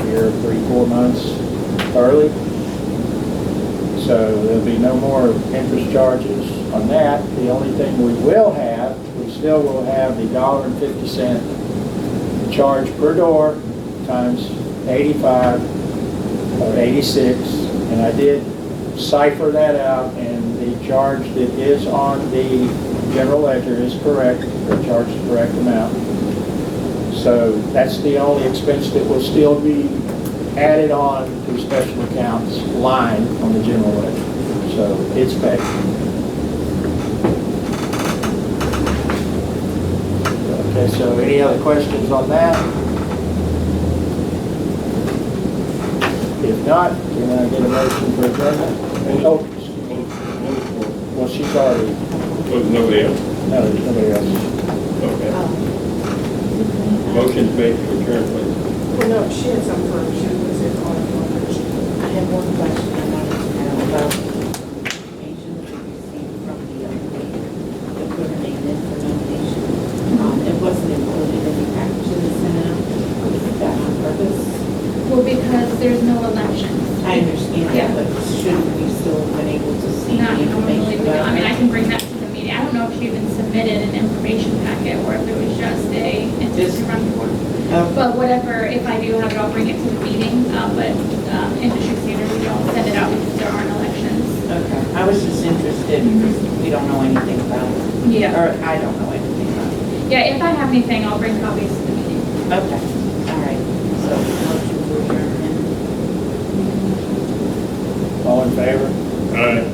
Speaker 1: 3-4 months early. So there'll be no more interest charges on that. The only thing we will have, we still will have the $1.50 charge per door times 85 or 86. And I did cipher that out, and the charge that is on the general ledger is correct, or charged the correct amount. So that's the only expense that will still be added on to special accounts line on the general ledger. So it's paid. Okay, so any other questions on that? If not, can I get a motion for adjournment? Oh, well, she's already,
Speaker 5: Was nobody else?
Speaker 1: no, there's nobody else.
Speaker 5: Okay. Motion's made to adjourn, please.
Speaker 6: Well, no, she had some for, she was in on first.
Speaker 8: I have one question I wanted to know about information that we received from the lady that put her name in for donation. It wasn't included in the package that was sent out. Was that on purpose?
Speaker 3: Well, because there's no elections.
Speaker 8: I understand
Speaker 3: Yeah.
Speaker 8: that, but shouldn't we still have been able to see
Speaker 3: Not
Speaker 8: the
Speaker 3: normally,
Speaker 8: information
Speaker 3: we don't.
Speaker 8: about
Speaker 3: I mean, I
Speaker 8: it?
Speaker 3: can bring that to the meeting. I don't know if she even submitted an information packet or if it was just a, it's just a run report.
Speaker 8: Okay.
Speaker 3: But whatever, if I do have it, I'll bring it to the meeting, but industry standard, we don't send it out because there aren't elections.
Speaker 8: Okay, I was just interested because we don't know anything about it.
Speaker 3: Yeah.
Speaker 8: Or I don't know anything about it.
Speaker 3: Yeah, if I have anything, I'll bring copies to the meeting.
Speaker 8: Okay, all right. So, motion to adjourn then.
Speaker 1: All in favor?
Speaker 5: All right.